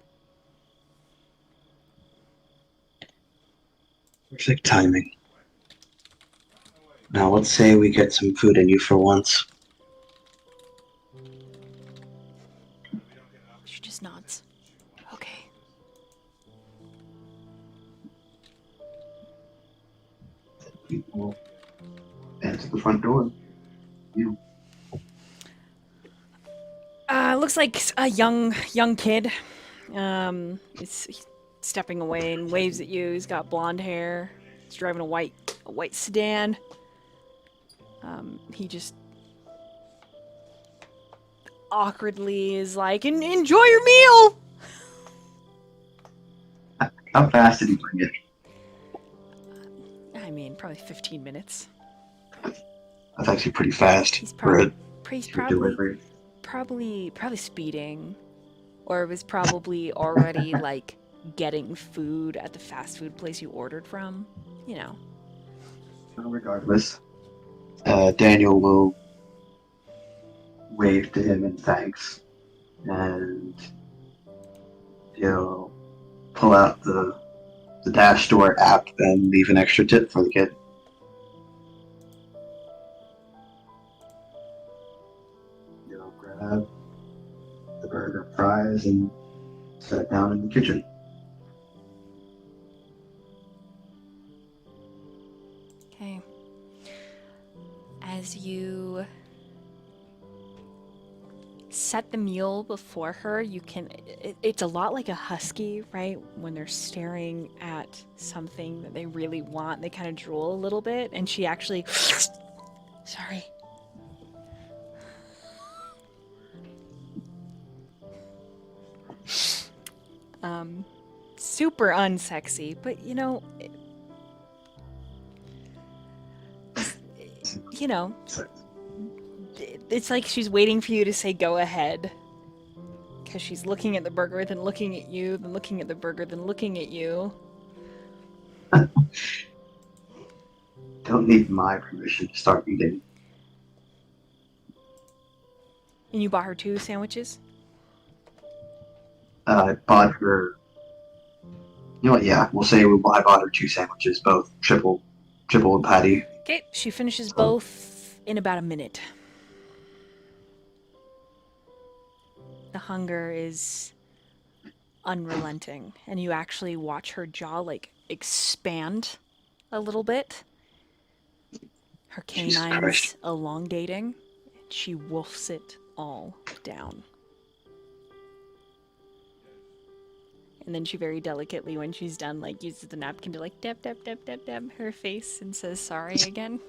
Perfect timing. Now let's say we get some food in you for once. She just nods. Okay. People enter the front door. You. Looks like a young kid. He's stepping away and waves at you. He's got blonde hair. He's driving a white sedan. He just awkwardly is like, "Enjoy your meal." How fast did he bring it? I mean, probably 15 minutes. That's actually pretty fast He's for a probably delivery. probably speeding, or was probably already like getting food at the fast food place you ordered from. You know. Regardless, Daniel will wave to him in thanks, and he'll pull out the Dash Store app and leave an extra tip for the kid. He'll grab the burger, fries, and set it down in the kitchen. Okay. As you set the meal before her, you can. It's a lot like a husky, right? When they're staring at something that they really want, they kind of drool a little bit, and she actually. Sorry. Super unsexy, but you know. You know. It's like she's waiting for you to say go ahead. Because she's looking at the burger, then looking at you, then looking at the burger, then looking at you. Don't need my permission to start eating. And you bought her 2 sandwiches? I bought her. You know what? Yeah, we'll say I bought her 2 sandwiches, both triple and patty. Okay, she finishes both in about a minute. The hunger is unrelenting, and you actually watch her jaw like expand a little bit. Her Jesus canines Christ. elongating, and she wolfs it all down. And then she very delicately, when she's done, like uses the napkin to like dab her face and says sorry again.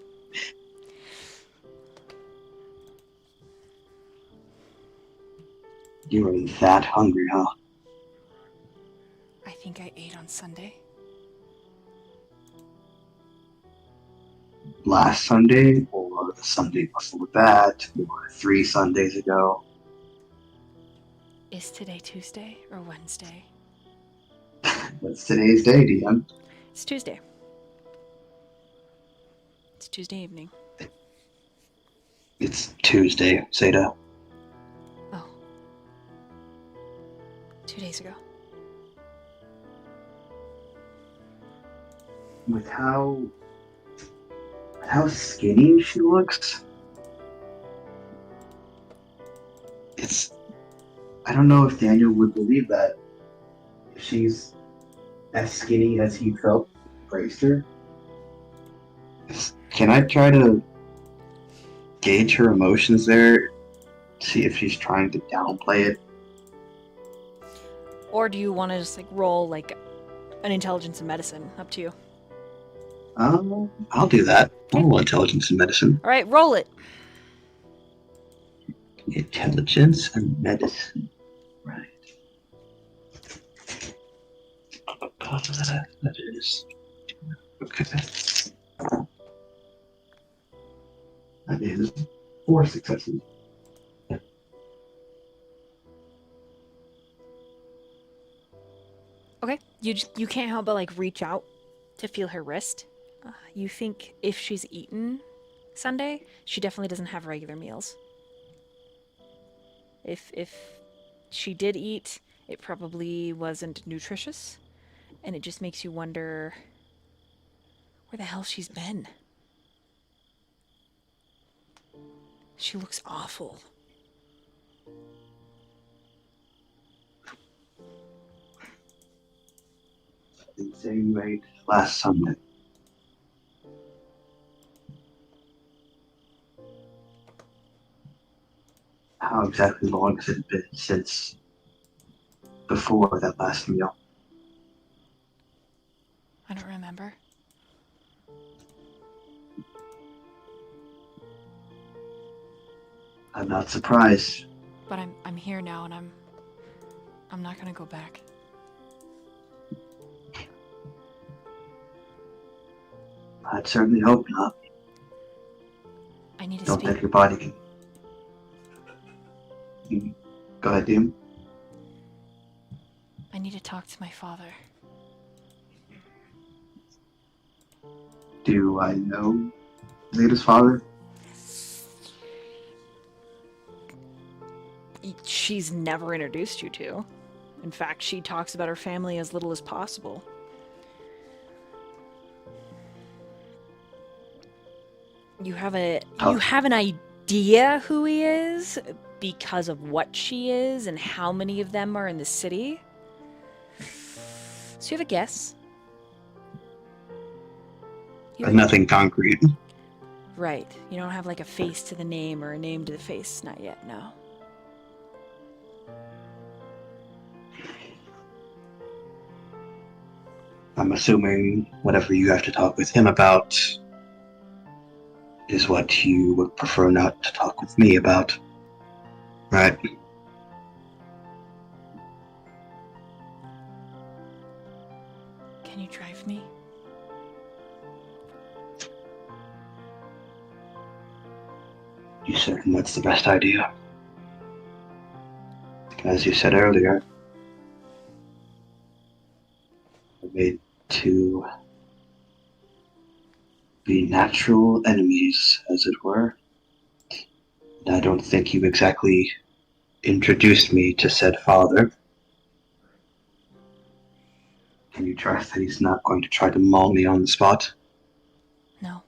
You were that hungry, huh? I think I ate on Sunday. Last Sunday, or the Sunday before that, or 3 Sundays ago? Is today Tuesday or Wednesday? What's today's day, DM? It's Tuesday. It's Tuesday evening. It's Tuesday, Zeta. Oh. 2 days ago. With how skinny she looks, I don't know if Daniel would believe that. If she's as skinny as he felt praised her. Can I try to gauge her emotions there? See if she's trying to downplay it? Or do you want to just like roll like an intelligence and medicine? Up to you. I'll do that. I'll roll intelligence and medicine. All right, roll it. Intelligence and medicine. Right. That is. Okay. That is 4 successes. Okay. You can't help but like reach out to feel her wrist. You think if she's eaten Sunday, she definitely doesn't have regular meals. If she did eat, it probably wasn't nutritious, and it just makes you wonder where the hell she's been. She looks awful. Insane rate last Sunday. How exactly long has it been since before that last meal? I don't remember. I'm not surprised. But I'm here now, and I'm not gonna go back. I'd certainly hope not. I need to Don't speak. think your body can. Go ahead, Doom. I need to talk to my father. Do I know Zeta's father? She's never introduced you to. In fact, she talks about her family as little as possible. You have an idea who he is because of what she is and how many of them are in the city. So you have a guess. But nothing concrete. Right. You don't have like a face to the name or a name to the face. Not yet, no. I'm assuming whatever you have to talk with him about is what you would prefer not to talk with me about. Right? Can you drive me? You certain that's the best idea? As you said earlier, we're made to be natural enemies, as it were. And I don't think you exactly introduced me to said father. Can you trust that he's not going to try to maul me on the spot? No.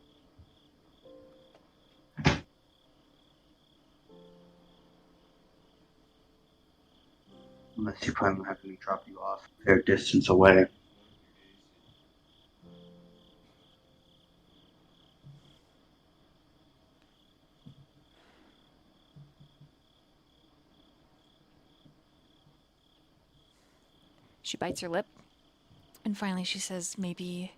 Unless you plan on having me drop you off a fair distance away. She bites her lip, and finally she says, maybe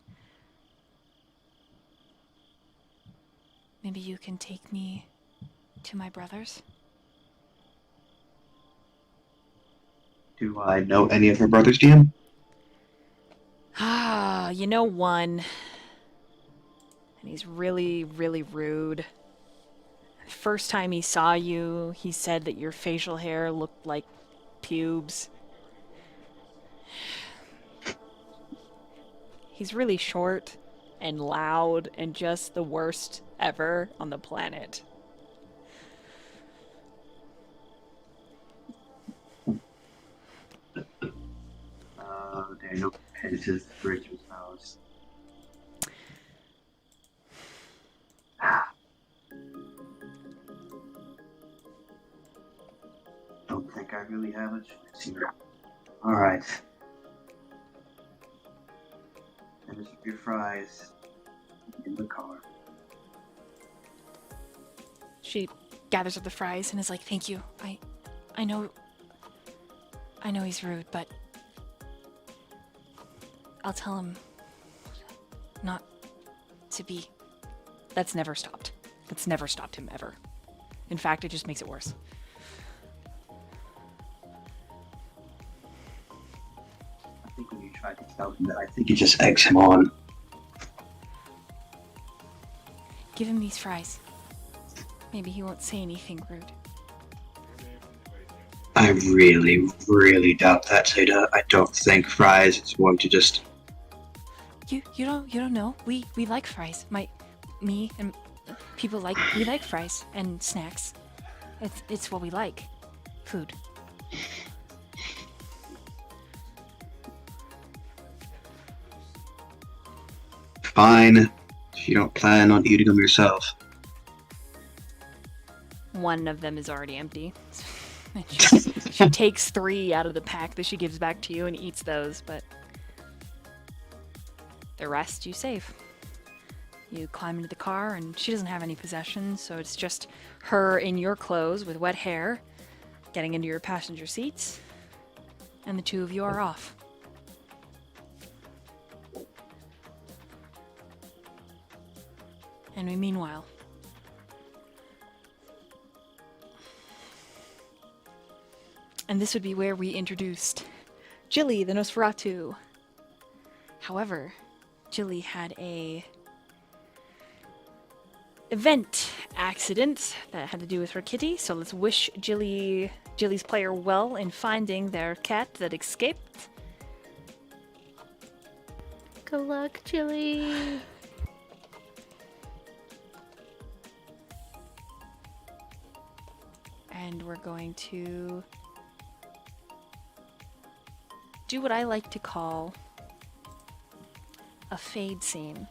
you can take me to my brothers? Do I know any of her brothers, DM? Ah, you know one. And he's really, really rude. First time he saw you, he said that your facial hair looked like pubes. He's really short and loud and just the worst ever on the planet. Daniel heads to Rachel's house. Don't think I really have a choice here. Alright. Finish up your fries in the car. She gathers up the fries and is like, "Thank you. I know he's rude, but I'll tell him not to be." That's never stopped. That's never stopped him ever. In fact, it just makes it worse. I think when you try to tell him that, I think it just eggs him on. Give him these fries. Maybe he won't say anything rude. I really, really doubt that, Seda. I don't think fries is going to just... You don't know. We like fries. Me and people we like fries and snacks. It's what we like. Food. Fine, if you don't plan on eating them yourself. One of them is already empty. She takes 3 out of the pack that she gives back to you and eats those, but the rest you save. You climb into the car, and she doesn't have any possessions, so it's just her in your clothes with wet hair, getting into your passenger seats, and the two of you are off. And meanwhile, and this would be where we introduced Jilly, the Nosferatu. However, Jilly had a event accident that had to do with her kitty, so let's wish Jilly's player well in finding their cat that escaped. Good luck, Jilly. And we're going to do what I like to call a fade scene.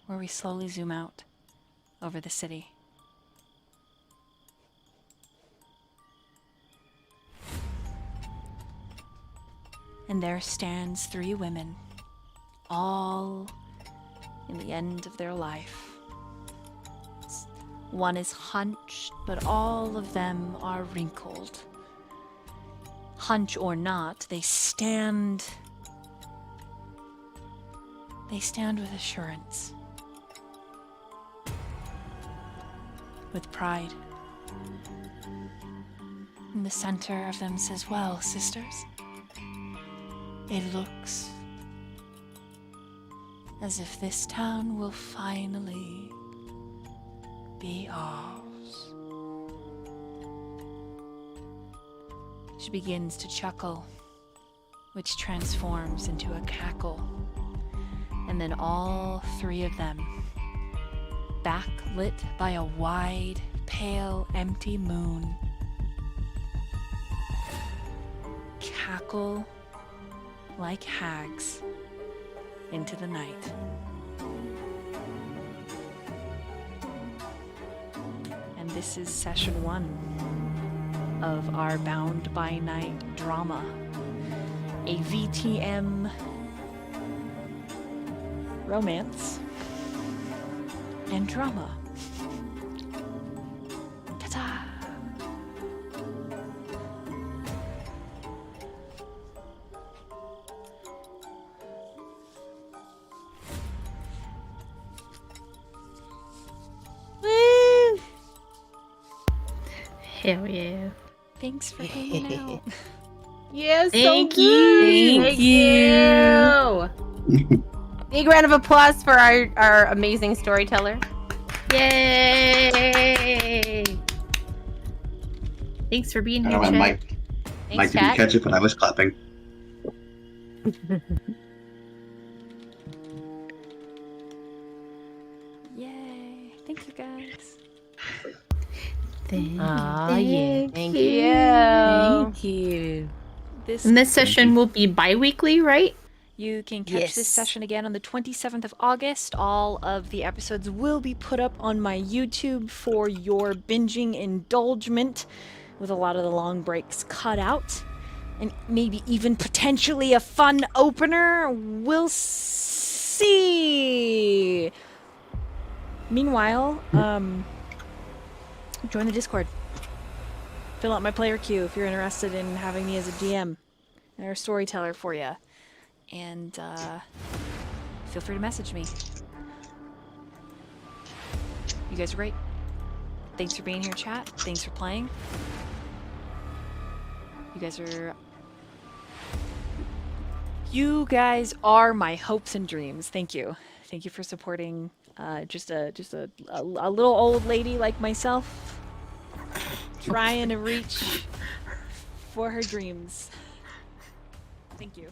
Where we slowly zoom out over the city. And there stands 3 women, all in the end of their life. One is hunched, but all of them are wrinkled. Hunch or not, they stand with assurance. With pride. And the center of them says, "Well, sisters, it looks as if this town will finally be ours." She begins to chuckle, which transforms into a cackle. And then all 3 of them, backlit by a wide, pale, empty moon, cackle like hags into the night. And this is session 1 of our Bound by Night drama, a VtM romance and drama. Ta-ta! Woo! Hell yeah. Thanks for hanging out. Yes, Thank so you. good. Thank you. Big round of applause for our amazing storyteller. Yay! Thanks for being I here, know my Chet. mic Thanks, didn't chat. catch it, but I was clapping. Yay! Thank you guys. Aw, yeah. Thank you. Thank you. This And this session will be bi-weekly, right? You can catch this Yes. session again on the 27th of August. All of the episodes will be put up on my YouTube for your binging indulgement, with a lot of the long breaks cut out. And maybe even potentially a fun opener. We'll see. Meanwhile, join the Discord. Fill out my player queue if you're interested in having me as a DM or a storyteller for you. And feel free to message me. You guys are great. Thanks for being here, chat. Thanks for playing. You guys are my hopes and dreams. Thank you. Thank you for supporting just a little old lady like myself trying to reach for her dreams. Thank you.